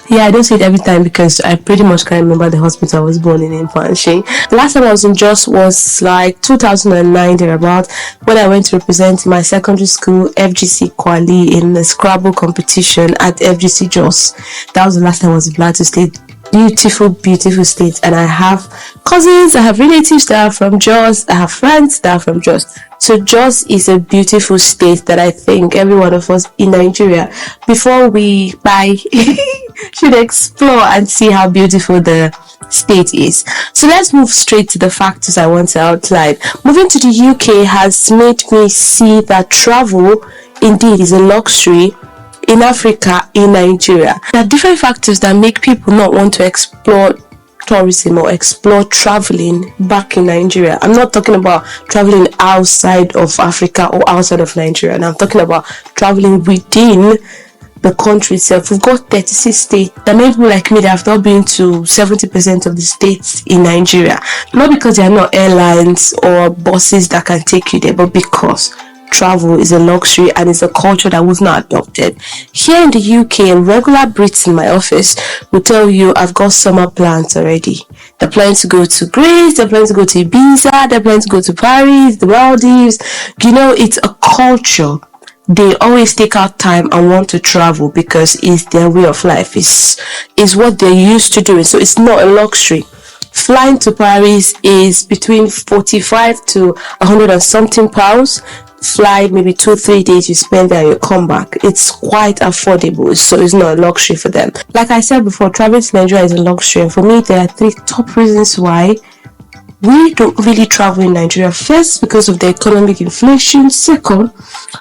Yeah, I don't say it every time because I pretty much can't remember the hospital I was born in Fanshing. The last time I was in Jos was like 2009 thereabout, when I went to represent my secondary school FGC Kwali in the Scrabble competition at FGC Jos. That was the last time I was in Plateau State. Beautiful, beautiful state, and I have cousins, I have relatives that are from Jos, I have friends that are from Jos. So Jos is a beautiful state that I think every one of us in Nigeria, before we buy, should explore and see how beautiful the state is. So let's move straight to the factors I want to outline. Moving to the UK has made me see that travel indeed is a luxury in Africa, in Nigeria. There are different factors that make people not want to explore tourism or explore traveling back in Nigeria. I'm not talking about traveling outside of Africa or outside of Nigeria, and I'm talking about traveling within the country itself. We've got 36 states. There are many people like me that have not been to 70% of the states in Nigeria. Not because there are not airlines or buses that can take you there, but because travel is a luxury and it's a culture that was not adopted. Here in the UK, regular Brits in my office will tell you I've got summer plans already. They're planning to go to Greece, they're planning to go to Ibiza, they're planning to go to Paris, the Maldives. You know, it's a culture. They always take out time and want to travel because it's their way of life. It's what they're used to doing. So it's not a luxury. Flying to Paris is between 45 to 100 and something pounds. Fly maybe 2-3 days, you spend there, you come back. It's quite affordable, so it's not a luxury for them. Like I said before, traveling to Nigeria is a luxury, and for me there are 3 top reasons why we don't really travel in Nigeria. First, because of the economic inflation. Second,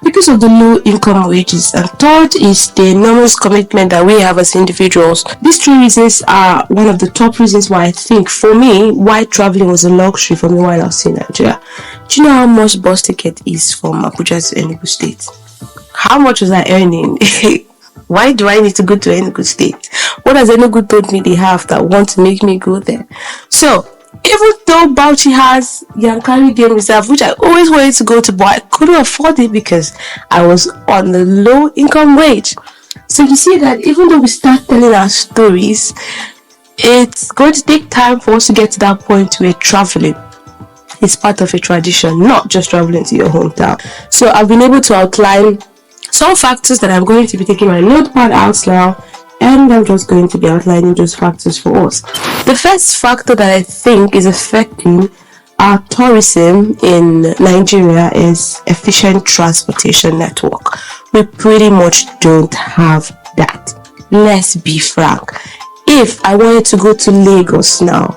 because of the low income wages. And third is the enormous commitment that we have as individuals. These 3 reasons are one of the top reasons why I think, for me, why traveling was a luxury for me while I was in Nigeria. Do you know how much bus ticket is from Abuja to Enugu State? How much was I earning? Why do I need to go to Enugu State? What has Enugu told me they have that want to make me go there? So, even though Bauchi has Yankari Game Reserve, which I always wanted to go to, but I couldn't afford it because I was on the low income wage. So you see that even though we start telling our stories, it's going to take time for us to get to that point where traveling is part of a tradition, not just traveling to your hometown. So I've been able to outline some factors that I'm going to be taking my notepad out now, and I'm just going to be outlining those factors for us. The first factor that I think is affecting our tourism in Nigeria is efficient transportation network. We pretty much don't have that. Let's be frank. If I wanted to go to Lagos now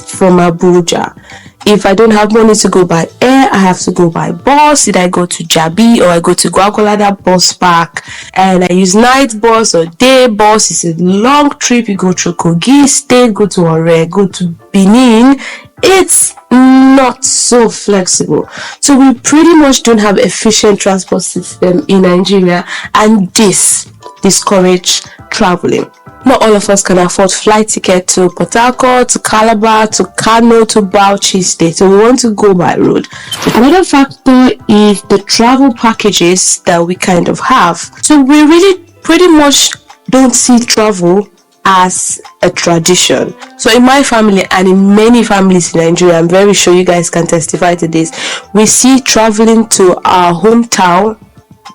from Abuja, if I don't have money to go by air, I have to go by bus. Did I go to Jabi or I go to Gwakolada bus park and I use night bus or day bus? It's a long trip. You go through Kogi State, go to Ore, go to Benin. It's not so flexible. So we pretty much don't have efficient transport system in Nigeria, and this discourages traveling. Not all of us can afford flight ticket to Port Harcourt, to Calabar, to Kano, to Bauchi State. So we want to go by road. Another factor is the travel packages that we kind of have. So we really pretty much don't see travel as a tradition. So in my family and in many families in Nigeria, I'm very sure you guys can testify to this, we see traveling to our hometown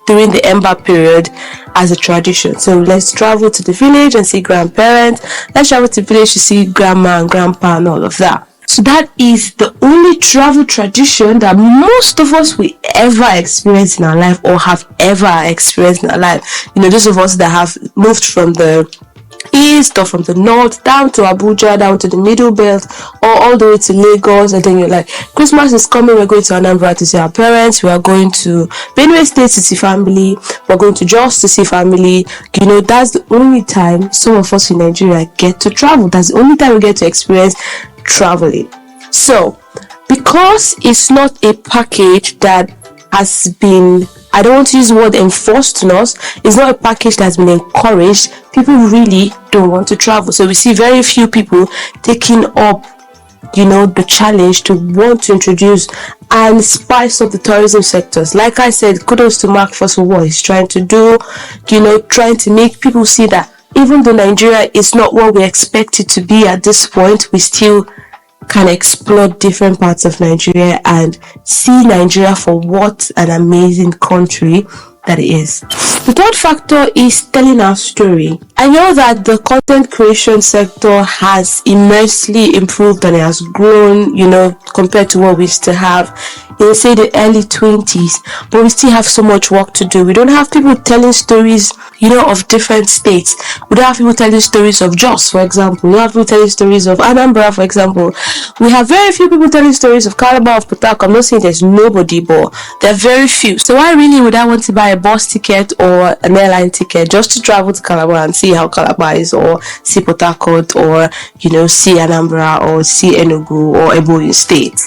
during the Ember period as a tradition. So let's travel to the village and see grandparents. Let's travel to the village to see grandma and grandpa and all of that. So that is the only travel tradition that most of us will ever experience in our life or have ever experienced in our life. You know, those of us that have moved from the east or from the north down to Abuja, down to the middle belt, or all the way to Lagos, and then you're like, Christmas is coming, we're going to Anambra to see our parents, we are going to Benue State to see family, we're going to Jos to see family. You know, that's the only time some of us in Nigeria get to travel. That's the only time we get to experience traveling. So because it's not a package that has been, I don't want to use the word enforced on us, it's not a package that's been encouraged, people really don't want to travel. So we see very few people taking up, you know, the challenge to want to introduce and spice up the tourism sectors. Like I said, kudos to Mark for what he's trying to do, you know, trying to make people see that even though Nigeria is not what we expect it to be at this point, we still can explore different parts of Nigeria and see Nigeria for what an amazing country that it is. The third factor is telling our story. I know that the content creation sector has immensely improved and it has grown, compared to what we used to have in, say, the early 20s, but we still have so much work to do. We don't have people telling stories, of different states. We don't have people telling stories of Jos, for example. We don't have people telling stories of Anambra, for example. We have very few people telling stories of Calabar, of Port. I'm not saying there's nobody, but there are very few. So why really would I want to buy a bus ticket or an airline ticket just to travel to Calabar and see how Calabar is, or see Port Harcourt, or see Anambra, or see Enugu, or Ebonyi State?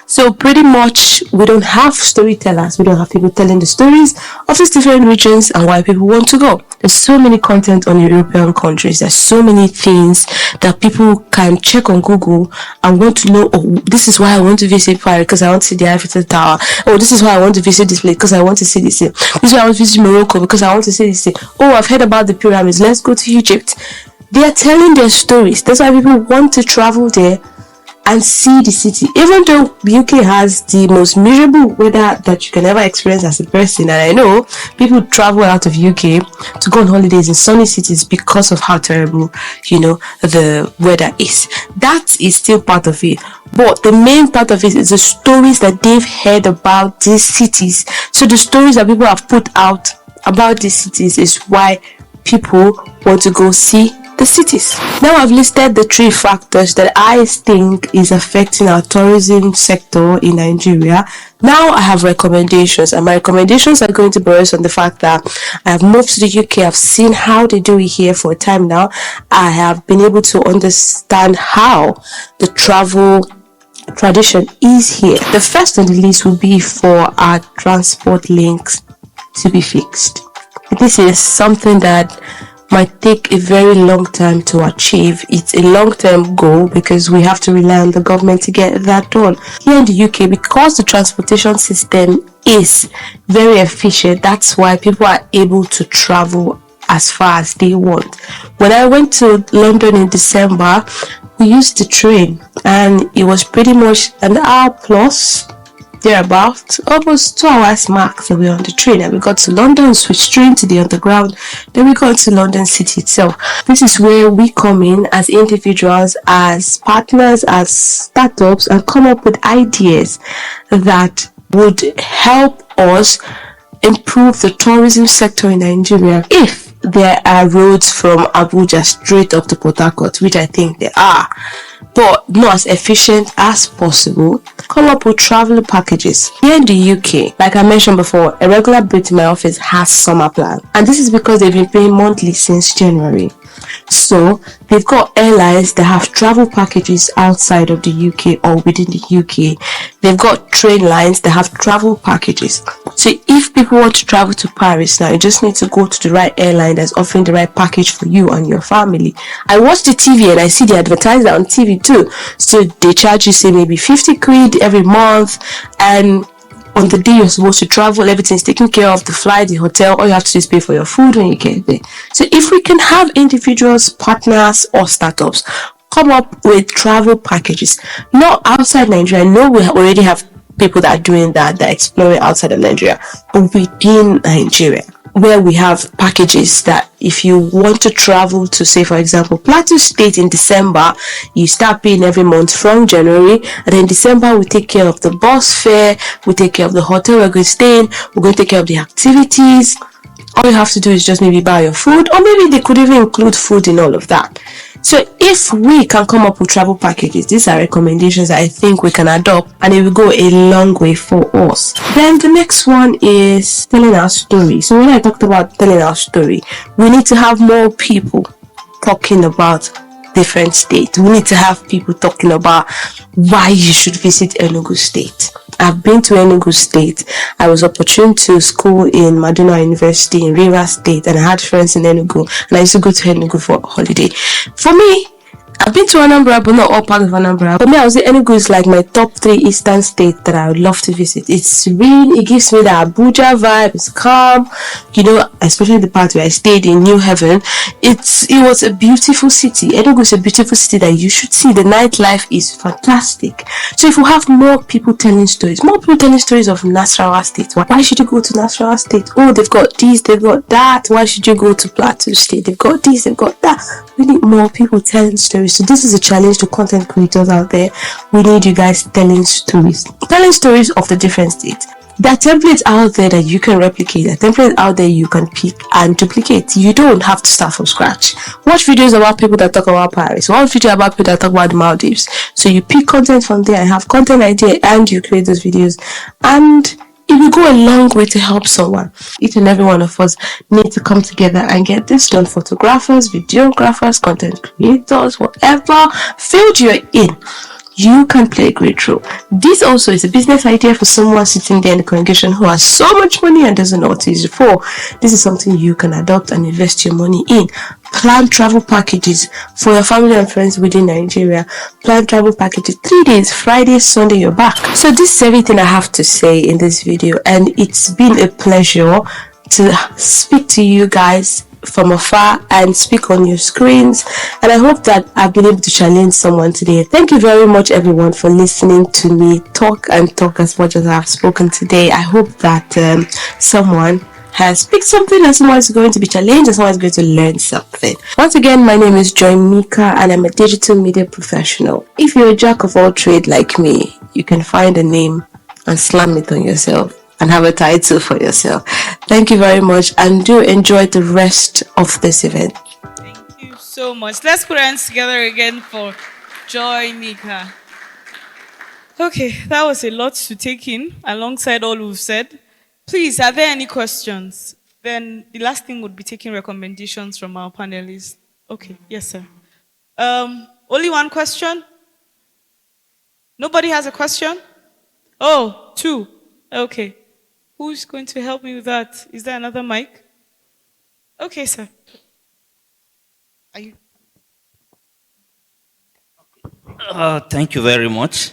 So pretty much we don't have storytellers. We don't have people telling the stories of these different regions and why people want to go. There's so many content on European countries. There's so many things that people can check on Google and want to know. Oh, this is why I want to visit Paris, because I want to see the Eiffel Tower. Oh, this is why I want to visit this place, because I want to see this thing. This is why I want to visit Morocco, because I want to see this thing. Oh, I've heard about the pyramids. Let's go to Egypt. They are telling their stories. That's why people want to travel there and see the city. Even though the UK has the most miserable weather that you can ever experience as a person, and I know people travel out of UK to go on holidays in sunny cities because of how terrible the weather is. That is still part of it, but the main part of it is the stories that they've heard about these cities. So the stories that people have put out about these cities is why people want to go see the cities. Now I've listed the 3 factors that I think is affecting our tourism sector in Nigeria. Now I have recommendations, and my recommendations are going to be based on the fact that I have moved to the UK. I've seen how they do it here for a time now. I have been able to understand how the travel tradition is here. The first on the list would be for our transport links to be fixed. This is something that might take a very long time to achieve. It's a long-term goal because we have to rely on the government to get that done. Here in the UK, because the transportation system is very efficient, that's why people are able to travel as far as they want. When I went to London in December, we used the train, and it was pretty much an hour plus, thereabout, almost 2 hours max that we were on the train, and we got to London, switched train to the underground, then we got to London city itself. This is where we come in as individuals, as partners, as startups, and come up with ideas that would help us improve the tourism sector in Nigeria. If there are roads from Abuja straight up to Port Harcourt, which I think there are, but not as efficient as possible, come up with travel packages. Here in the UK, like I mentioned before, a regular Brit in my office has summer plan, and this is because they've been paying monthly since January. So they've got airlines that have travel packages outside of the UK or within the UK. They've got train lines that have travel packages. So if people want to travel to Paris now, you just need to go to the right airline that's offering the right package for you and your family. I watch the TV and I see the advertiser on TV too. So they charge you, say, maybe 50 quid every month, and on the day you're supposed to travel, everything's taken care of, the flight, the hotel. All you have to do is pay for your food when you get there. So if we can have individuals, partners, or startups come up with travel packages, not outside Nigeria. I know we already have people that are doing that, that are exploring outside of Nigeria, but within Nigeria, where we have packages that if you want to travel to, say, for example, Plateau State in December, you start paying every month from January, and then December we take care of the bus fare, we take care of the hotel we're going to stay in, we're going to take care of the activities. All you have to do is just maybe buy your food, or maybe they could even include food in all of that. So if we can come up with travel packages, these are recommendations that I think we can adopt, and it will go a long way for us. Then the next one is telling our story. So when I talked about telling our story, we need to have more people talking about different states. We need to have people talking about why you should visit Enugu State. I've been to Enugu State. I was opportune to school in Maduna University in Rivers State, and I had friends in Enugu, and I used to go to Enugu for a holiday. For me, I've been to Anambra, but not all part of Anambra. For me, I would say Enugu is like my top 3 eastern states that I would love to visit. It's serene, it gives me the Abuja vibe, it's calm, especially the part where I stayed in New Haven. It was a beautiful city. Enugu is a beautiful city that you should see. The nightlife is fantastic. So if we have more people telling stories of Nasarawa State, why should you go to Nasarawa State? Oh, they've got this, they've got that. Why should you go to Plateau State? They've got this, they've got that. We need more people telling stories. So this is a challenge to content creators out there. We need you guys telling stories of the different states. There are templates out there that you can replicate. There are templates out there you can pick and duplicate. You don't have to start from scratch. Watch videos about people that talk about Paris. Watch videos about people that talk about the Maldives. So you pick content from there and have content idea, and you create those videos, and it will go a long way to help someone. Each and every one of us need to come together and get this done. Photographers, videographers, content creators, whatever field you're in, you can play a great role. This also is a business idea for someone sitting there in the congregation who has so much money and doesn't know what to use it for. This is something you can adopt and invest your money in. Plan travel packages for your family and friends within Nigeria. Plan travel packages 3 days, Friday, Sunday, you're back. So this is everything I have to say in this video, and it's been a pleasure to speak to you guys from afar and speak on your screens, and I hope that I've been able to challenge someone today. Thank you very much everyone for listening to me talk as much as I've spoken today. I hope that someone has picked something, and someone is going to be challenged, and someone is going to learn something. Once again, my name is Joy Mika, and I'm a digital media professional. If you're a jack of all trades like me, you can find a name and slam it on yourself and have a title for yourself. Thank you very much, and do enjoy the rest of this event. Thank you so much. Let's put our hands together again for Joy Mika. Okay, that was a lot to take in alongside all we've said. Please, are there any questions? Then the last thing would be taking recommendations from our panelists. Okay, yes, sir. Only one question? Nobody has a question? Oh, 2. Okay. Who's going to help me with that? Is there another mic? Okay, sir. Are you? Thank you very much.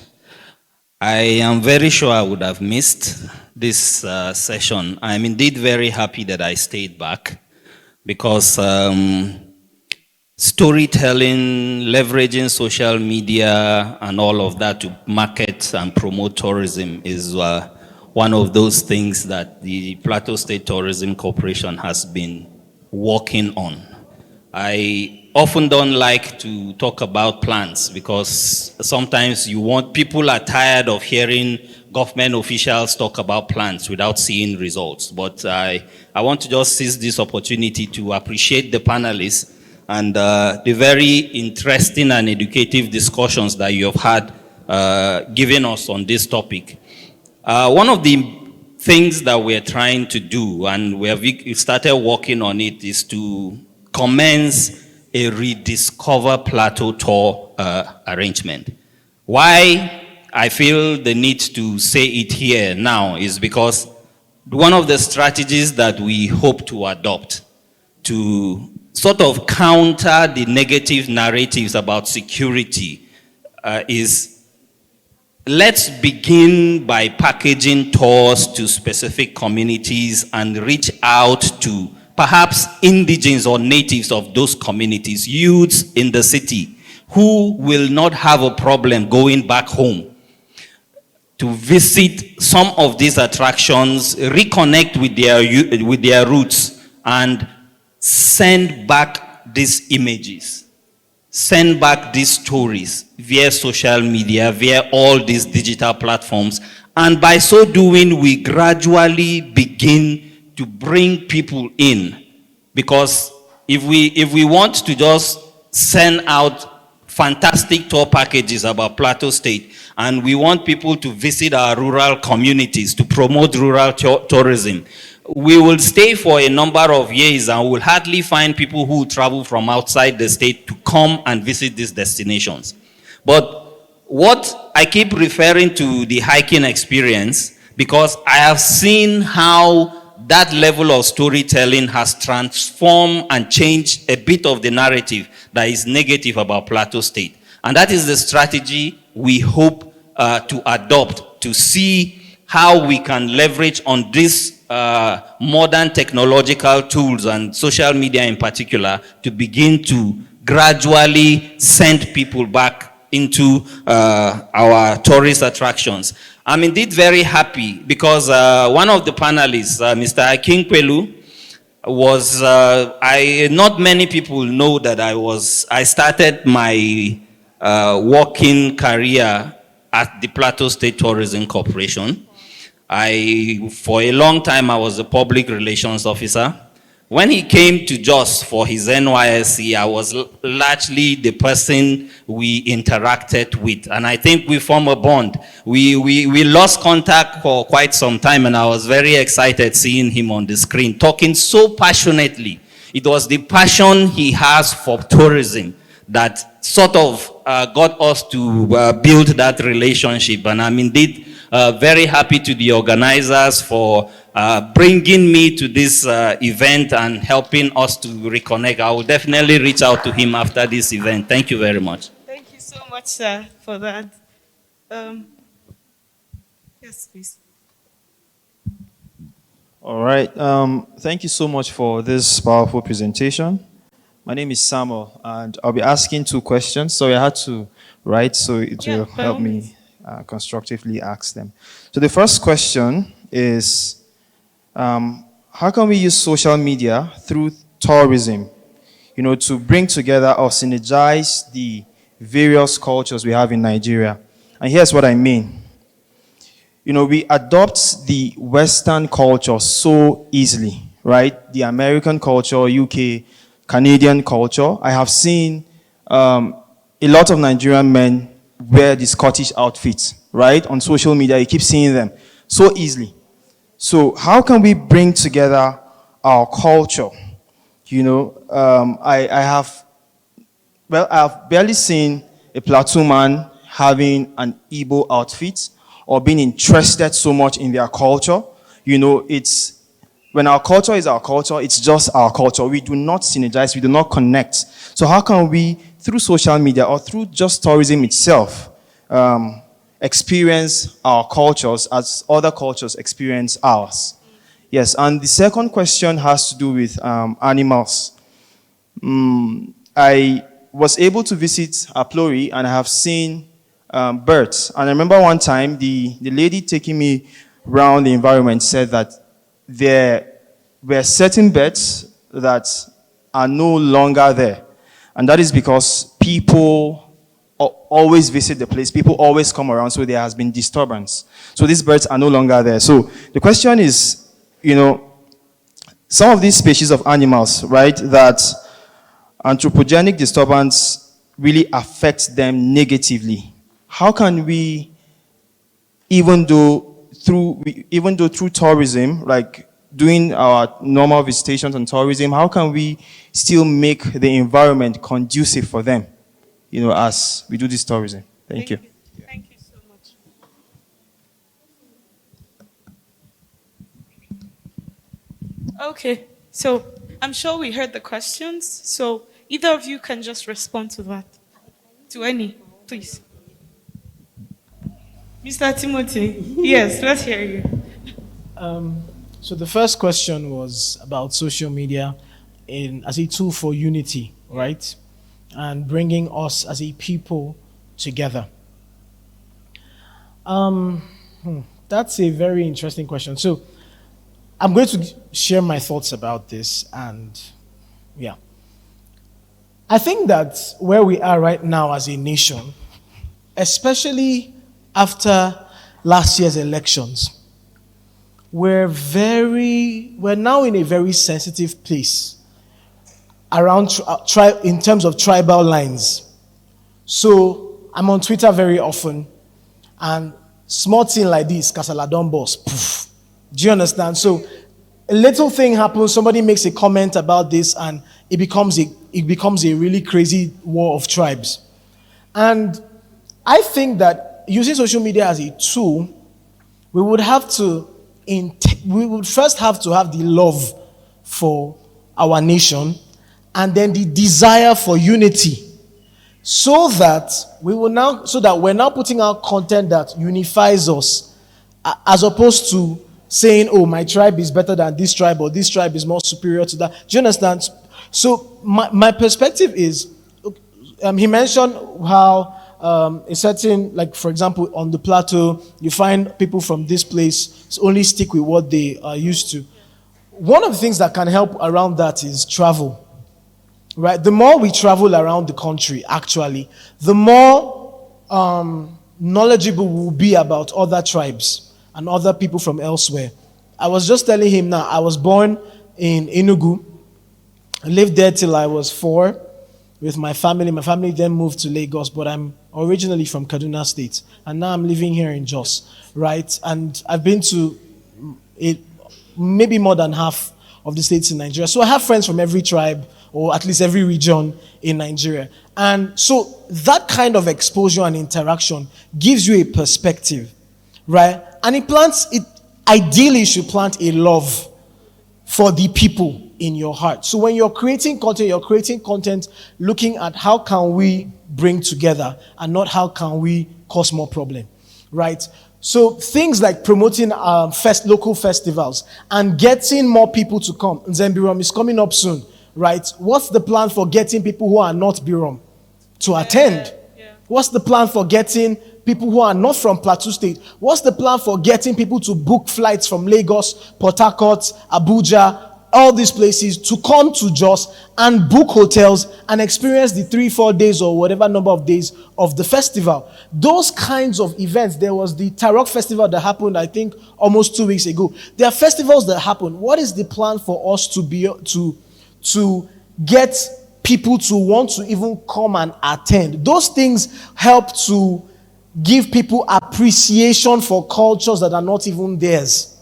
I am very sure I would have missed this session. I'm indeed very happy that I stayed back, because storytelling, leveraging social media and all of that to market and promote tourism is one of those things that the Plateau State Tourism Corporation has been working on. I often don't like to talk about plans, because sometimes people are tired of hearing government officials talk about plans without seeing results. But I want to just seize this opportunity to appreciate the panelists and the very interesting and educative discussions that you have had given us on this topic. One of the things that we're trying to do, and we have started working on it, is to commence a Rediscover Plateau tour arrangement. Why I feel the need to say it here now is because one of the strategies that we hope to adopt to sort of counter the negative narratives about security is, let's begin by packaging tours to specific communities and reach out to perhaps indigenes or natives of those communities, youths in the city who will not have a problem going back home to visit some of these attractions, reconnect with their roots, and send back these images. Send back these stories via social media, via all these digital platforms. And by so doing, we gradually begin to bring people in. Because if we want to just send out fantastic tour packages about Plateau State, and we want people to visit our rural communities to promote rural tourism, we will stay for a number of years and will hardly find people who travel from outside the state to come and visit these destinations. But what I keep referring to the hiking experience, because I have seen how that level of storytelling has transformed and changed a bit of the narrative that is negative about Plateau State. And that is the strategy we hope to adopt, to see how we can leverage on these modern technological tools and social media in particular to begin to gradually send people back into our tourist attractions. I'm indeed very happy because one of the panelists, Mr. Akinpelu, was, not many people know that I started my working career at the Plateau State Tourism Corporation. For a long time, I was a public relations officer. When he came to Jos for his NYSC, I was largely the person we interacted with. And I think we formed a bond. We lost contact for quite some time, and I was very excited seeing him on the screen, talking so passionately. It was the passion he has for tourism that sort of got us to build that relationship. And I'm indeed very happy to the organizers for bringing me to this event and helping us to reconnect. I will definitely reach out to him after this event. Thank you very much. Thank you so much, sir, for that. Yes, please. All right. Thank you so much for this powerful presentation. My name is Samuel, and I'll be asking 2 questions. So I had to write, so it will help me constructively ask them. So the first question is, how can we use social media through tourism, to bring together or synergize the various cultures we have in Nigeria? And here's what I mean. We adopt the Western culture so easily, right? The American culture, UK, Canadian culture. I have seen a lot of Nigerian men wear the Scottish outfits, right? On social media, you keep seeing them so easily. So how can we bring together our culture? I have barely seen a Plateau man having an Igbo outfit or being interested so much in their culture. When our culture is our culture, it's just our culture. We do not synergize, we do not connect. So how can we, through social media or through just tourism itself, experience our cultures as other cultures experience ours? Yes, and the second question has to do with animals. I was able to visit Aplori and I have seen birds. And I remember one time the lady taking me around the environment said that there were certain birds that are no longer there. And that is because people always visit the place, people always come around, so there has been disturbance. So these birds are no longer there. So the question is, some of these species of animals, right, that anthropogenic disturbance really affects them negatively. How can we, even though through tourism, like doing our normal visitations and tourism, how can we still make the environment conducive for them, as we do this tourism? Thank you. Thank you so much. Okay, so I'm sure we heard the questions, so either of you can just respond to that. To any, please. Mr. Timothy, yes, let's hear you. So the first question was about social media as a tool for unity, right? And bringing us as a people together. That's a very interesting question. So I'm going to share my thoughts about this, and I think that where we are right now as a nation, especially after last year's elections, we're now in a very sensitive place around in terms of tribal lines. So I'm on Twitter very often, and small thing like this, Kasala don boss, poof. Do you understand? So a little thing happens, somebody makes a comment about this, and it becomes a really crazy war of tribes. And I think that using social media as a tool, we would have to we would first have to have the love for our nation and then the desire for unity, so that we're now putting out content that unifies us, as opposed to saying, oh, my tribe is better than this tribe, or this tribe is more superior to that. Do you understand? So my perspective is, he mentioned how a certain, like for example, on the plateau, you find people from this place only stick with what they are used to. One of the things that can help around that is travel. Right? The more we travel around the country, actually, the more knowledgeable we'll be about other tribes and other people from elsewhere. I was just telling him now, I was born in Enugu. I lived there till I was 4 with my family. My family then moved to Lagos, but I'm originally from Kaduna State. And now I'm living here in Jos, right? And I've been to maybe more than half of the states in Nigeria. So I have friends from every tribe, or at least every region in Nigeria. And so that kind of exposure and interaction gives you a perspective, right? And it ideally should plant a love for the people in your heart. So when you're creating content looking at how can we bring together and not how can we cause more problem, right? So things like promoting local festivals and getting more people to come. Nzembirom is coming up soon, right? What's the plan for getting people who are not Birom to attend? What's the plan for getting people who are not from Plateau State? What's the plan for getting people to book flights from Lagos, Port Harcourt, Abuja, all these places to come to Jos and book hotels and experience the 3-4 days or whatever number of days of the festival? Those kinds of events. There was the Tarok festival that happened, I think, almost 2 weeks ago. There are festivals that happen. What is the plan for us to get people to want to even come and attend? Those things help to give people appreciation for cultures that are not even theirs,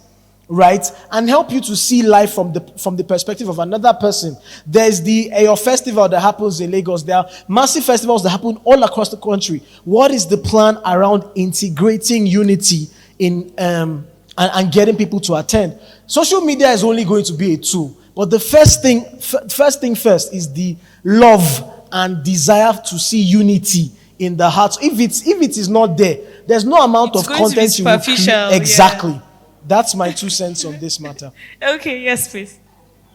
right? And help you to see life from the perspective of another person. There's the Ayo festival that happens in Lagos. There are massive festivals that happen all across the country. What is the plan around integrating unity in and getting people to attend? Social media is only going to be a tool. But the first thing is the love and desire to see unity in the heart. If it is not there, there's no amount of content you will create. Exactly. Yeah. That's my 2 cents on this matter. Okay, yes, please.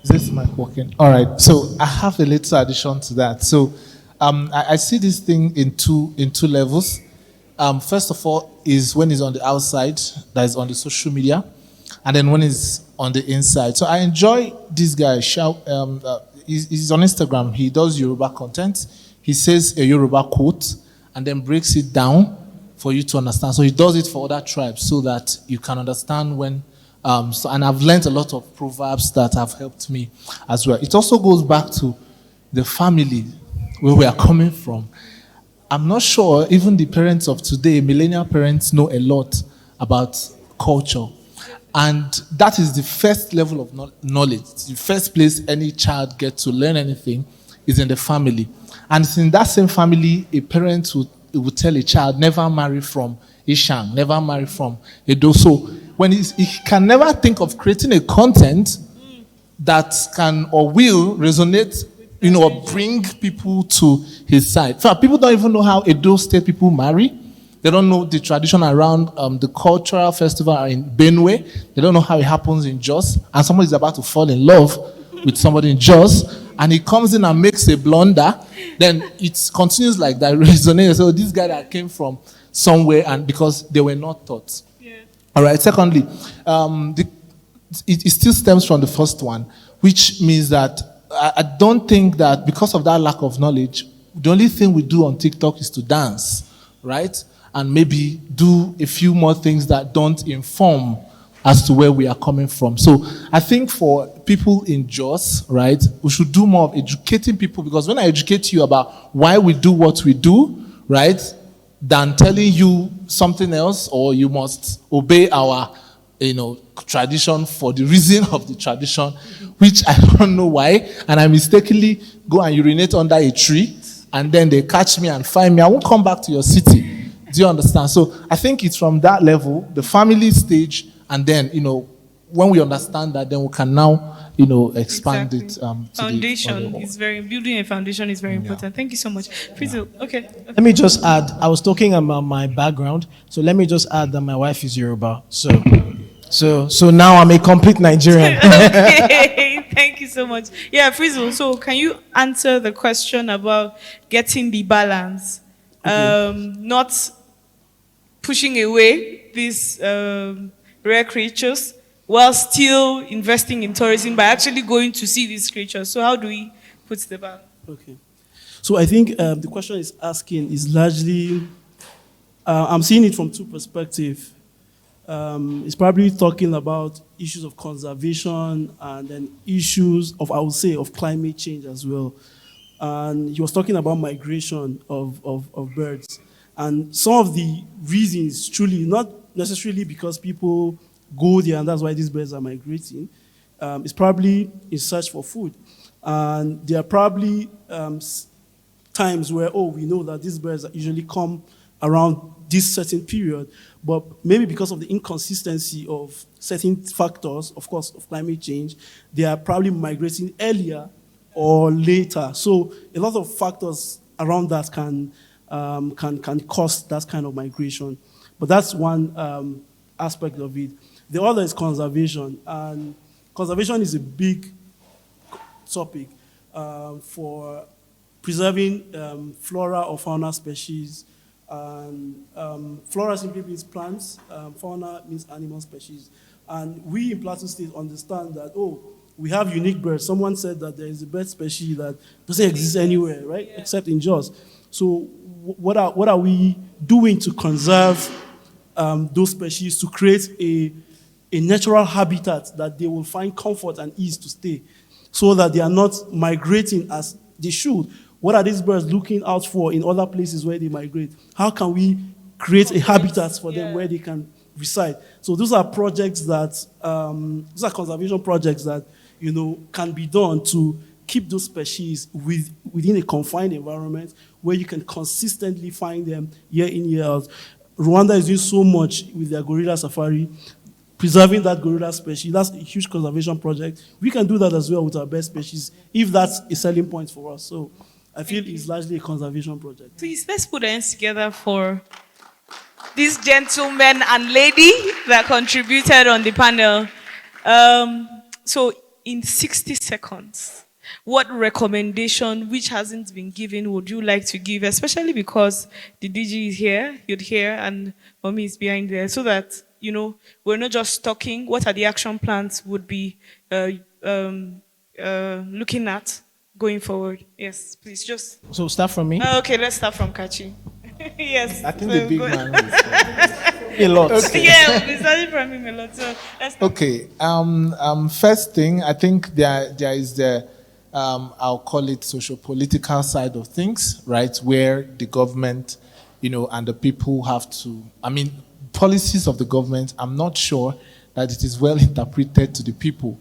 Is this mic working? All right. So I have a little addition to that. So I see this thing in two levels. First of all, is when it's on the outside, that is on the social media, and then when it's on the inside. So I enjoy this guy. He's on Instagram. He does Yoruba content. He says a Yoruba quote and then breaks it down for you to understand. So he does it for other tribes so that you can understand when. And I've learned a lot of proverbs that have helped me as well. It also goes back to the family where we are coming from. I'm not sure even the parents of today, millennial parents, know a lot about culture. And that is the first level of knowledge. The first place any child gets to learn anything is in the family. And it's in that same family, a parent would tell a child, never marry from Ishang, never marry from Edo. So when he can never think of creating a content that can or will resonate, or bring people to his side. In fact, people don't even know how Edo State people marry. They don't know the tradition around the cultural festival in Benue. They don't know how it happens in Jos. And somebody is about to fall in love with somebody in Jos, and he comes in and makes a blunder. Then it continues like that, resonates. So this guy that came from somewhere, and because they were not taught. Yeah. All right. Secondly, it still stems from the first one, which means that I don't think that because of that lack of knowledge, the only thing we do on TikTok is to dance, right? And maybe do a few more things that don't inform as to where we are coming from. So I think for people in Jos, right, we should do more of educating people, because when I educate you about why we do what we do, right, than telling you something else, or you must obey our tradition for the reason of the tradition, which I don't know why, and I mistakenly go and urinate under a tree, and then they catch me and find me. I won't come back to your city. Do you understand? So I think it's from that level, the family stage, and then, when we understand that, then we can now, expand Exactly. it. To Foundation the is building a foundation is very important. Thank you so much. Frizzle, okay. Let me just add, I was talking about my background, so let me just add that my wife is Yoruba. So now I'm a complete Nigerian. Okay, thank you so much. Yeah, Frizzle, so can you answer the question about getting the balance? Not pushing away these rare creatures while still investing in tourism by actually going to see these creatures. So how do we put the balance? Okay. So I think the question is asking is largely, I'm seeing it from two perspectives. It's probably talking about issues of conservation and then issues of, I would say, of climate change as well. And he was talking about migration of birds. And some of the reasons, truly, not necessarily because people go there and that's why these birds are migrating, it's probably in search for food. And there are probably times where, we know that these birds usually come around this certain period, but maybe because of the inconsistency of certain factors, of course, of climate change, they are probably migrating earlier or later. So a lot of factors around that can cause that kind of migration. But that's one aspect of it. The other is conservation, and conservation is a big topic for preserving flora or fauna species. And flora simply means plants, fauna means animal species. And we in Plateau State understand that, we have unique birds. Someone said that there is a bird species that doesn't exist anywhere, right? Yeah. Except in Jos. So what are we doing to conserve those species, to create a natural habitat that they will find comfort and ease to stay, so that they are not migrating as they should? What are these birds looking out for in other places where they migrate? How can we create a habitat for them where they can reside? So those are projects that, those are conservation projects that, can be done to keep those species within a confined environment where you can consistently find them year in, year out. Rwanda is doing so much with their gorilla safari, preserving that gorilla species. That's a huge conservation project. We can do that as well with our bird species, if that's a selling point for us. So I feel it's largely a conservation project. Please, let's put hands together for this gentleman and lady that contributed on the panel. So in 60 seconds, what recommendation, which hasn't been given, would you like to give, especially because the DG is here, you're here, and Mommy is behind there, so that, we're not just talking, what are the action plans would be looking at going forward? Yes, please, just... So start from me? Okay, let's start from Kachi. Yes. I think the big man a lot. Okay. Yeah, we'll be starting from him a lot. So let's start. Okay. First thing, I think there is the I'll call it socio-political side of things, right? Where the government, and the people have to, policies of the government, I'm not sure that it is well interpreted to the people,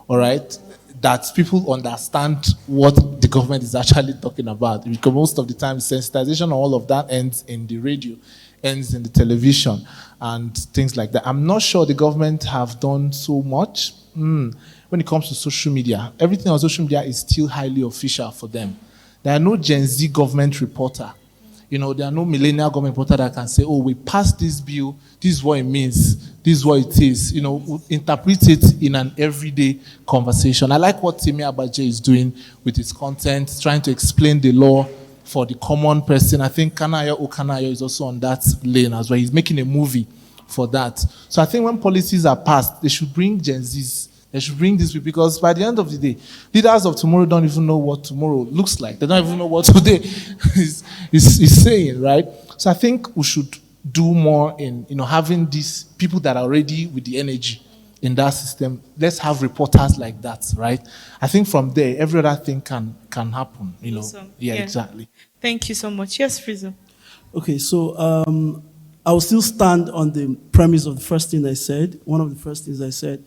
all right? That people understand what the government is actually talking about. Because most of the time, sensitization, all of that ends in the radio, ends in the television, and things like that. I'm not sure the government have done so much when it comes to social media. Everything on social media is still highly official for them. There are no Gen Z government reporter. There are no millennial government reporter that can say, we passed this bill, this is what it means, this is what it is. Interpret it in an everyday conversation. I like what Timi Abaje is doing with his content, trying to explain the law for the common person. I think Kanayo Okanayo is also on that lane as well. He's making a movie for that. So I think when policies are passed, they should bring Gen Zs. They should bring this people, because by the end of the day, leaders of tomorrow don't even know what tomorrow looks like. They don't even know what today is saying, right? So I think we should do more in having these people that are already with the energy in that system. Let's have reporters like that, right? I think from there, every other thing can happen. Awesome. Yeah, exactly. Thank you so much. Yes, Frizzle. Okay, so I will still stand on the premise of the first thing I said, one of the first things I said,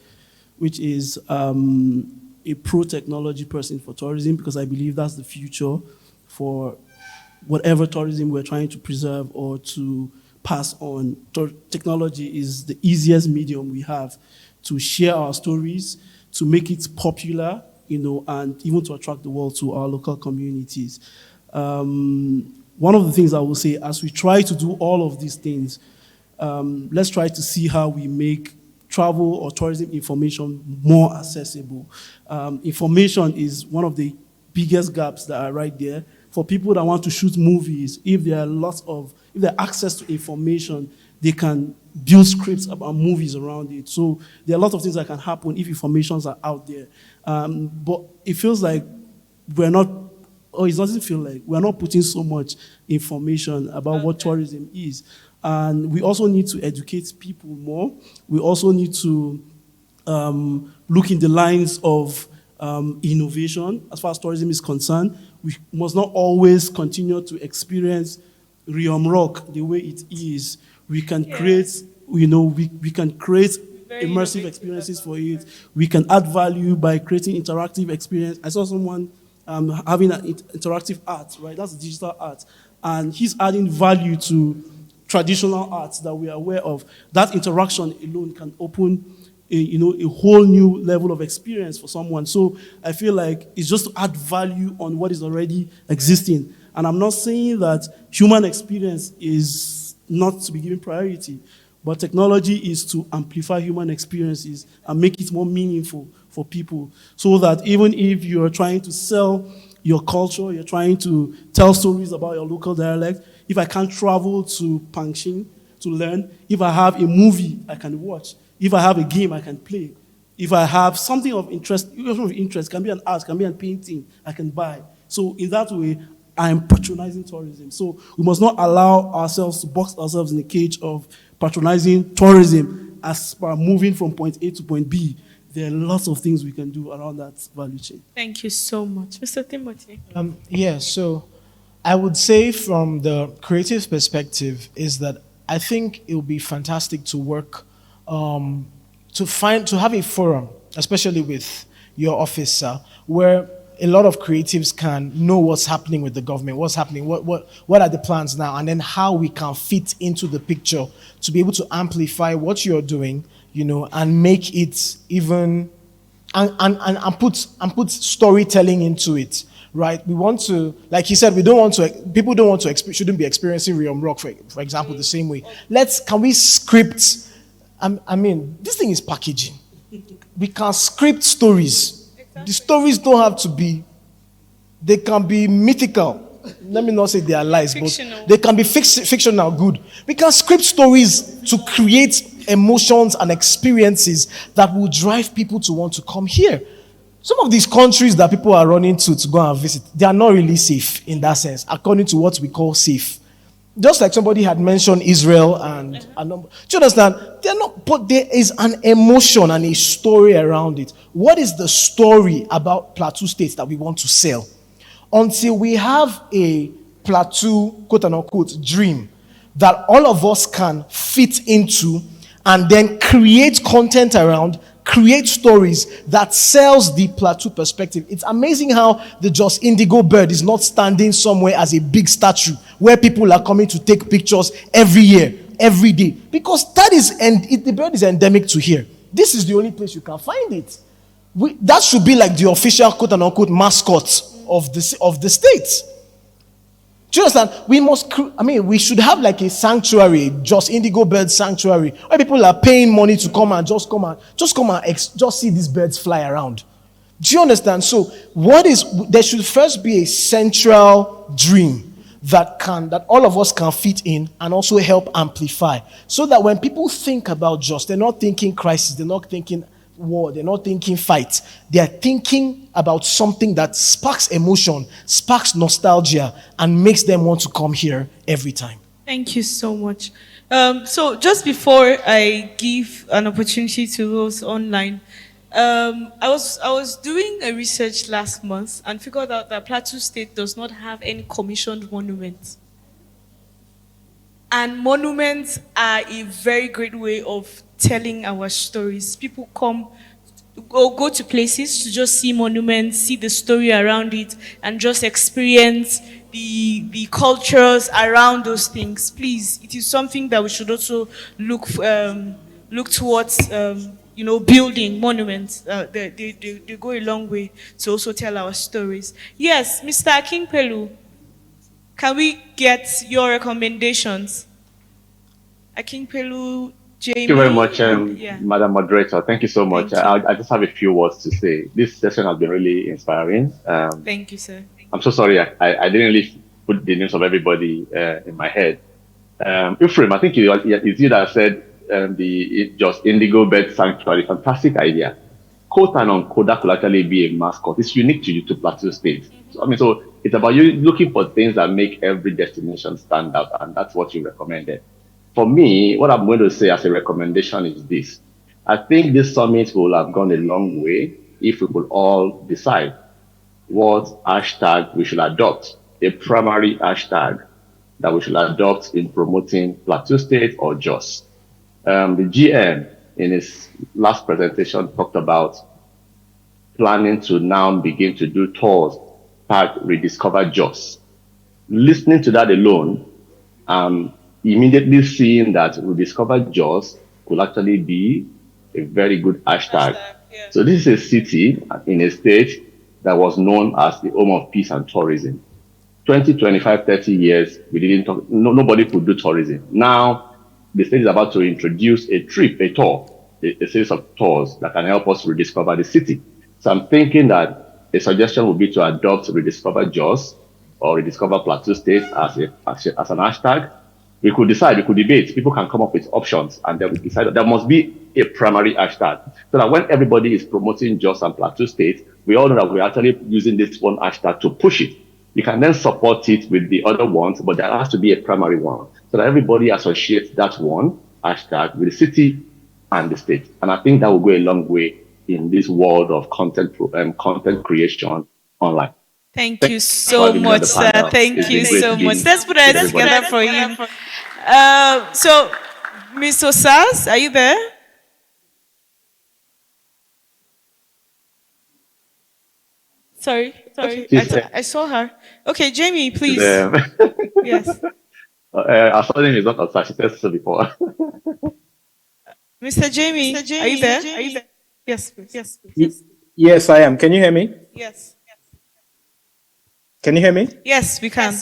which is a pro-technology person for tourism, because I believe that's the future for whatever tourism we're trying to preserve or to pass on. Technology is the easiest medium we have to share our stories, to make it popular, and even to attract the world to our local communities. One of the things I will say, as we try to do all of these things, let's try to see how we make travel or tourism information more accessible. Information is one of the biggest gaps that are right there. For people that want to shoot movies, if there are access to information, they can build scripts about movies around it. So there are a lot of things that can happen if informations are out there. But it feels like it doesn't feel like we're not putting so much information about what tourism is. And we also need to educate people more. We also need to look in the lines of innovation as far as tourism is concerned. We must not always continue to experience Rock the way it is. We can create, we can create immersive experiences for it. We can add value by creating interactive experience. I saw someone having an interactive art, right? That's digital art. And he's adding value to traditional arts that we are aware of. That interaction alone can open a whole new level of experience for someone. So I feel like it's just to add value on what is already existing. And I'm not saying that human experience is not to be given priority, but technology is to amplify human experiences and make it more meaningful for people, so that even if you're trying to sell your culture, you're trying to tell stories about your local dialect, if I can't travel to Pangshin to learn, if I have a movie I can watch, if I have a game I can play, if I have something of interest, can be an art, can be a painting I can buy. So in that way, I am patronizing tourism. So we must not allow ourselves to box ourselves in a cage of patronizing tourism as by moving from point A to point B. There are lots of things we can do around that value chain. Thank you so much. Mr. Timothy. So I would say from the creative perspective is that I think it would be fantastic to work, to have a forum, especially with your office, where a lot of creatives can know what's happening with the government, what's happening, what are the plans now, and then how we can fit into the picture to be able to amplify what you're doing, and make it even, and put storytelling into it, right? We want to, like he said, people don't want to, shouldn't be experiencing Rock, for example, the same way. Can we script, this thing is packaging. We can script stories. The stories don't have to be, they can be mythical. Let me not say they are lies, fictional. But they can be fictional, good. We can script stories to create emotions and experiences that will drive people to want to come here. Some of these countries that people are running to go and visit, they are not really safe in that sense, according to what we call safe. Just like somebody had mentioned Israel do you understand? They're not, but there is an emotion and a story around it. What is the story about Plateau State that we want to sell? Until we have a Plateau, quote unquote, dream that all of us can fit into and then create content around, create stories that sells the Plateau perspective. It's amazing how the Jos Indigo bird is not standing somewhere as a big statue where people are coming to take pictures every year, every day. Because the bird is endemic to here. This is the only place you can find it. That should be like the official quote unquote mascot of the state. Do you understand? We should have like a sanctuary, Jos Indigo Bird Sanctuary, where people are paying money to come and just see these birds fly around. Do you understand? So there should first be a central dream that all of us can fit in and also help amplify. So that when people think about Jos, they're not thinking crisis, they're not thinking war, they're not thinking fight. They're thinking about something that sparks emotion, sparks nostalgia, and makes them want to come here every time. Thank you so much. So just before I give an opportunity to those online, I was doing a research last month and figured out that Plateau State does not have any commissioned monuments. And monuments are a very great way of telling our stories. People go to places to just see monuments, see the story around it, and just experience the cultures around those things. Please, it is something that we should also look towards building monuments. They go a long way to also tell our stories. Yes, Mr. Akínpẹ̀lú, can we get your recommendations? Akínpẹ̀lú, Jamie. Thank you very much, Yeah. Madam Moderator. Thank you so much. I just have a few words to say. This session has been really inspiring. Thank you, sir. I'm so sorry. I didn't really put the names of everybody in my head. Ephraim, I think it's you that said just Indigo Bird Sanctuary. Fantastic idea. Quote and unquote, that could actually be a mascot. It's unique to Plateau State. So it's about you looking for things that make every destination stand out, and that's what you recommended. For me, what I'm going to say as a recommendation is this. I think this summit will have gone a long way if we could all decide what hashtag we should adopt, a primary hashtag that we should adopt in promoting Plateau State or Jos. The GM in his last presentation talked about planning to now begin to do tours, rediscover Jos. Listening to that alone, immediately seeing that rediscover Jos could actually be a very good hashtag. Yeah. So this is a city in a state that was known as the home of peace and tourism. 20, 25, 30 years, we didn't talk, nobody could do tourism. Now, the state is about to introduce a tour, a series of tours that can help us rediscover the city. So I'm thinking that a suggestion would be to adopt rediscover Jos or rediscover Plateau State as an hashtag. We could decide, we could debate, people can come up with options, and then we decide that there must be a primary hashtag. So that when everybody is promoting Jos and Plateau State, we all know that we're actually using this one hashtag to push it. You can then support it with the other ones, but there has to be a primary one, so that everybody associates that one hashtag with the city and the state. And I think that will go a long way in this world of content creation online. Thank you so much, sir. Thank you so much. Let's put our hands together for him. So, Mr. Sars, are you there? Sorry. Okay. I saw her. Okay, Jamie, please. Yes. I saw him is not outside. She said so before. Mr. Jamie, are you there? Yes, please. Yes, I am. Can you hear me? Yes. Can you hear me? Yes, we can.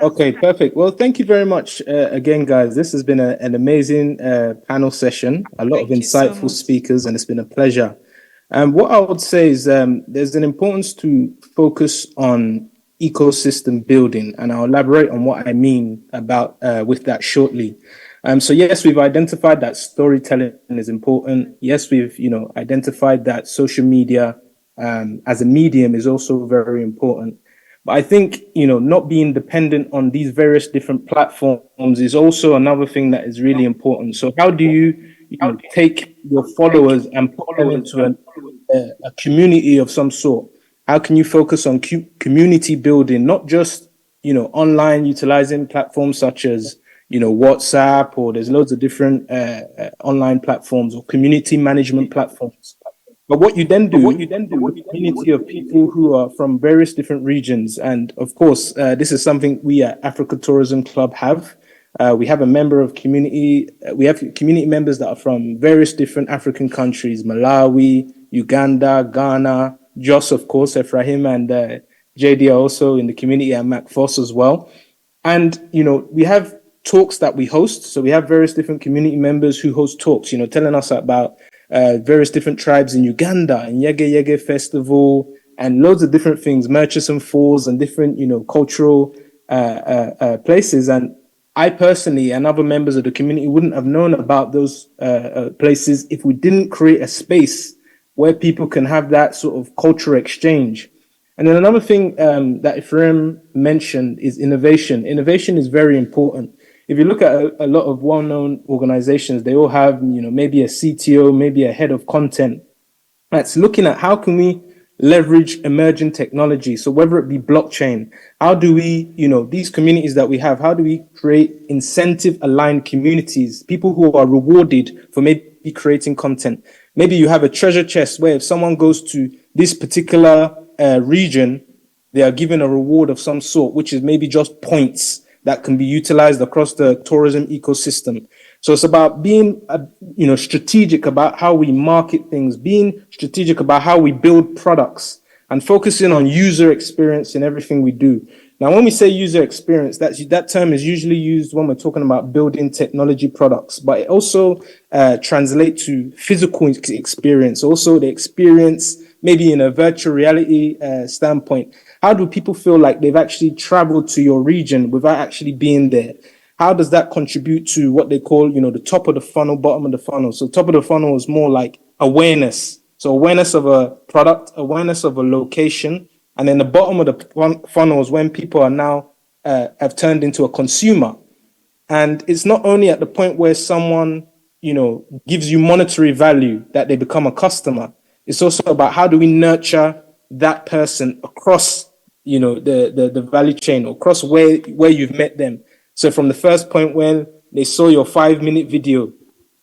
Okay, perfect. Well, thank you very much again, guys. This has been an amazing panel session. A lot of insightful speakers, and it's been a pleasure. What I would say is there's an importance to focus on ecosystem building, and I'll elaborate on what I mean about with that shortly. So yes, we've identified that storytelling is important. Yes, we've identified that social media as a medium is also very important. But I think not being dependent on these various different platforms is also another thing that is really important. So how do you take your followers and put them into a community of some sort? How can you focus on community building, not just online, utilizing platforms such as WhatsApp, or there's loads of different online platforms or community management platforms. But what you then do with a community of people who are from various different regions, and of course, this is something we at Africa Tourism Club have. We have a member of community. We have community members that are from various different African countries: Malawi, Uganda, Ghana, Jos, of course, Ephraim and JD are also in the community, and Mac Foss as well. And we have talks that we host. So we have various different community members who host talks, telling us about various different tribes in Uganda, and Yege Yege Festival, and loads of different things, Murchison Falls, and different, cultural places. And I personally and other members of the community wouldn't have known about those places if we didn't create a space where people can have that sort of cultural exchange. And then another thing that Ephraim mentioned is innovation. Innovation is very important. If you look at a lot of well-known organizations, they all have, maybe a CTO, maybe a head of content that's looking at how can we leverage emerging technology. So whether it be blockchain, how do we, these communities that we have, how do we create incentive-aligned communities, people who are rewarded for maybe creating content? Maybe you have a treasure chest where if someone goes to this particular region, they are given a reward of some sort, which is maybe just points that can be utilized across the tourism ecosystem. So it's about being, strategic about how we market things, being strategic about how we build products, and focusing on user experience in everything we do. Now, when we say user experience, that term is usually used when we're talking about building technology products, but it also translates to physical experience, also the experience maybe in a virtual reality standpoint. How do people feel like they've actually traveled to your region without actually being there? How does that contribute to what they call, the top of the funnel, bottom of the funnel? So top of the funnel is more like awareness. So awareness of a product, awareness of a location, and then the bottom of the funnel is when people are now have turned into a consumer. And it's not only at the point where someone, gives you monetary value that they become a customer. It's also about how do we nurture that person across, the value chain, across where you've met them. So from the first point when they saw your 5-minute video,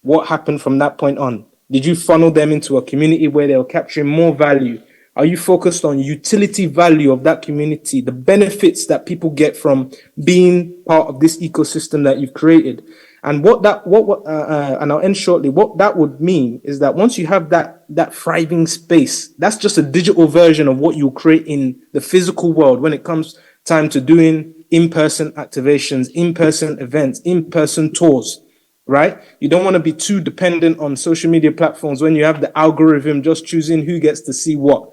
what happened from that point on? Did you funnel them into a community where they were capturing more value? Are you focused on utility value of that community, the benefits that people get from being part of this ecosystem that you've created? And and I'll end shortly. What that would mean is that once you have that thriving space, that's just a digital version of what you create in the physical world when it comes time to doing in-person activations, in-person events, in-person tours, right? You don't want to be too dependent on social media platforms when you have the algorithm just choosing who gets to see what.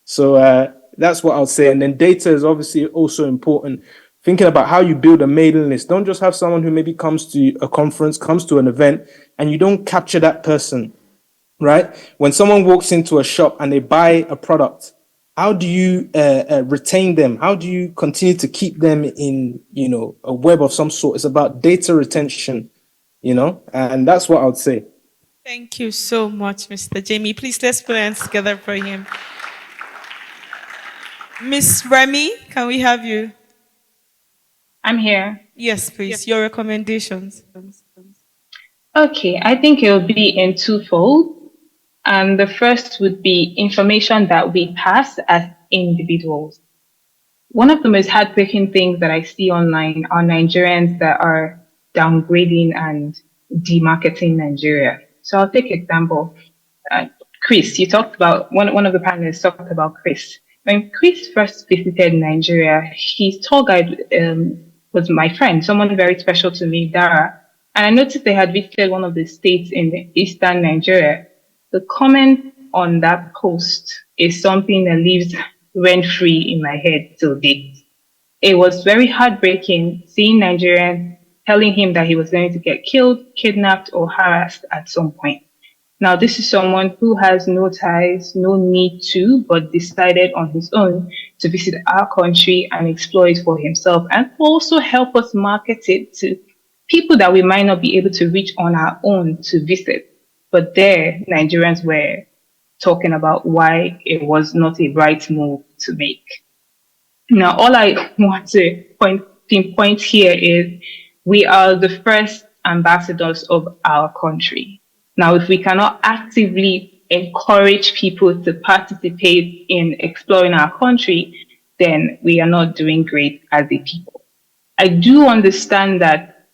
So that's what I'll say. And then data is obviously also important. Thinking about how you build a mailing list. Don't just have someone who maybe comes to a conference, comes to an event, and you don't capture that person, right? When someone walks into a shop and they buy a product, how do you retain them? How do you continue to keep them in, a web of some sort? It's about data retention, and that's what I would say. Thank you so much, Mr. Jamie. Please, let's put hands together for him. Miss Remy, can we have you? I'm here. Yes, please. Your recommendations. Okay, I think it will be in twofold. And the first would be information that we pass as individuals. One of the most heartbreaking things that I see online are Nigerians that are downgrading and demarketing Nigeria. So I'll take example. Chris, you talked about, one of the panelists talked about Chris. When Chris first visited Nigeria, his tour guide was my friend, someone very special to me, Dara. And I noticed they had visited one of the states in the eastern Nigeria. The comment on that post is something that lives rent-free in my head till date. It was very heartbreaking seeing Nigerians telling him that he was going to get killed, kidnapped, or harassed at some point. Now, this is someone who has no ties, no need to, but decided on his own to visit our country and explore it for himself, and also help us market it to people that we might not be able to reach on our own to visit. But there, Nigerians were talking about why it was not a right move to make. Now, all I want to pinpoint here is we are the first ambassadors of our country. Now, if we cannot actively encourage people to participate in exploring our country, then we are not doing great as a people. I do understand that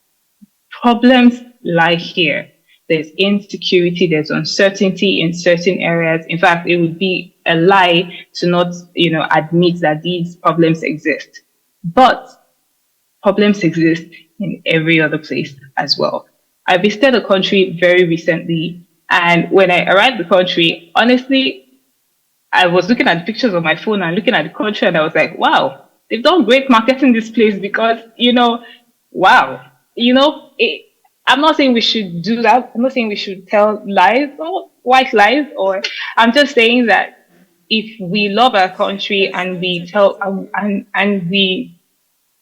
problems lie here. There's insecurity, there's uncertainty in certain areas. In fact, it would be a lie to not, admit that these problems exist. But problems exist in every other place as well. I visited a country very recently, and when I arrived in the country, honestly, I was looking at the pictures on my phone and looking at the country, and I was like, wow, they've done great marketing this place because, wow, I'm not saying we should do that. I'm not saying we should tell lies or white lies, or I'm just saying that if we love our country and we tell and we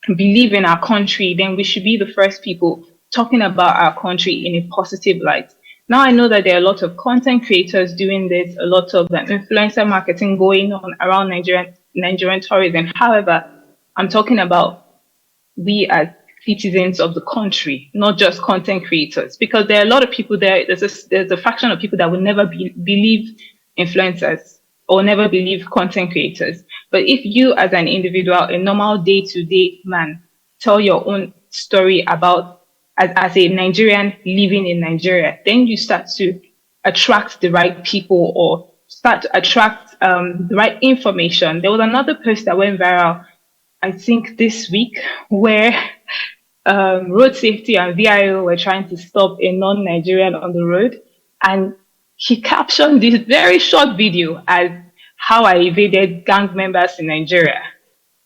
believe in our country, then we should be the first people talking about our country in a positive light. Now I know that there are a lot of content creators doing this, a lot of influencer marketing going on around Nigerian tourism. However, I'm talking about we as citizens of the country, not just content creators, because there are a lot of people there. There's a fraction of people that will never believe influencers or never believe content creators. But if you as an individual, a normal day-to-day man, tell your own story about as a Nigerian living in Nigeria, then you start to attract the right people or start to attract the right information. There was another post that went viral, I think this week, where road safety and VIO were trying to stop a non-Nigerian on the road. And he captioned this very short video as how I evaded gang members in Nigeria.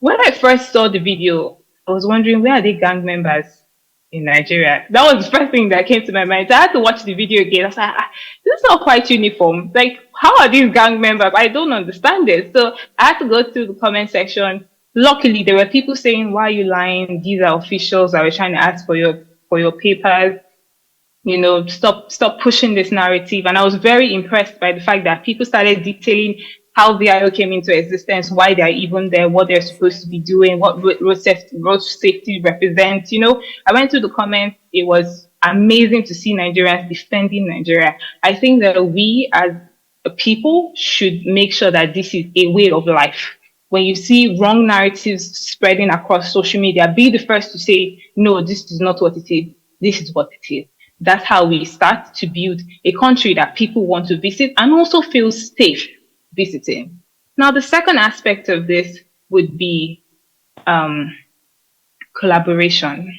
When I first saw the video, I was wondering, where are they gang members in Nigeria? That was the first thing that came to my mind. So I had to watch the video again. I was like, this is not quite uniform. Like, how are these gang members? I don't understand it. So I had to go through the comment section. Luckily, there were people saying, why are you lying? These are officials that were trying to ask for your papers. You know, stop pushing this narrative. And I was very impressed by the fact that people started detailing how VIO came into existence, why they're even there, what they're supposed to be doing, what road safety represents. You know, I went through the comments. It was amazing to see Nigerians defending Nigeria. I think that we as a people should make sure that this is a way of life. When you see wrong narratives spreading across social media, be the first to say, no, this is not what it is. This is what it is. That's how we start to build a country that people want to visit and also feel safe visiting. Now, the second aspect of this would be collaboration.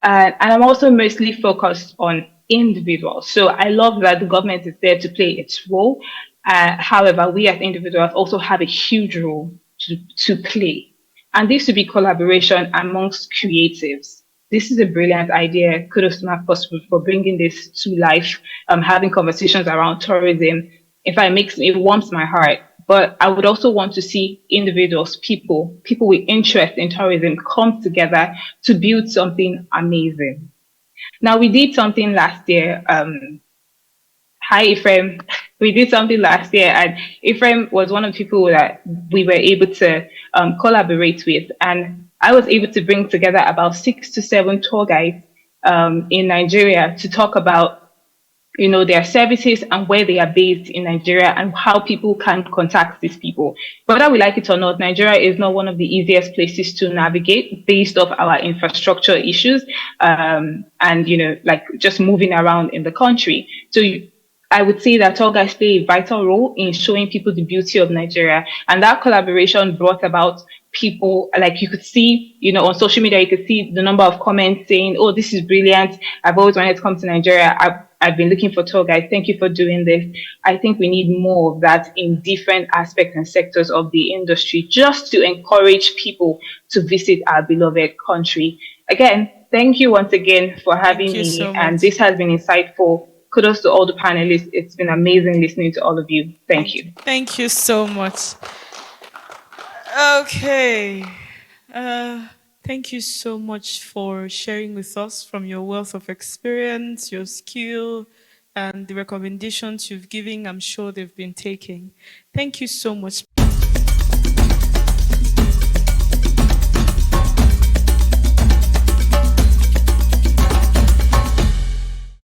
And I'm also mostly focused on individuals. So I love that the government is there to play its role. However, we as individuals also have a huge role to play. And this would be collaboration amongst creatives. This is a brilliant idea. Kudos to Marcos for bringing this to life, having conversations around tourism. In fact, it warms my heart. But I would also want to see individuals, people with interest in tourism come together to build something amazing. Now, we did something last year. Hi, Ephraim. We did something last year, and Ephraim was one of the people that we were able to collaborate with. And I was able to bring together about 6 to 7 tour guides in Nigeria to talk about, you know, their services and where they are based in Nigeria and how people can contact these people. Whether we like it or not, Nigeria is not one of the easiest places to navigate based off our infrastructure issues and, you know, like just moving around in the country. So I would say that tour guides play a vital role in showing people the beauty of Nigeria. And that collaboration brought about people, like you could see, you know, on social media, you could see the number of comments saying, oh, this is brilliant. I've always wanted to come to Nigeria. I've been looking for tour guides. Thank you for doing this. I think we need more of that in different aspects and sectors of the industry, just to encourage people to visit our beloved country. Again, thank you once again for having me. So and this has been insightful. Kudos to all the panelists. It's been amazing listening to all of you. Thank you. Thank you so much. Okay. Thank you so much for sharing with us from your wealth of experience, your skill, and the recommendations you've given. I'm sure they've been taken. Thank you so much.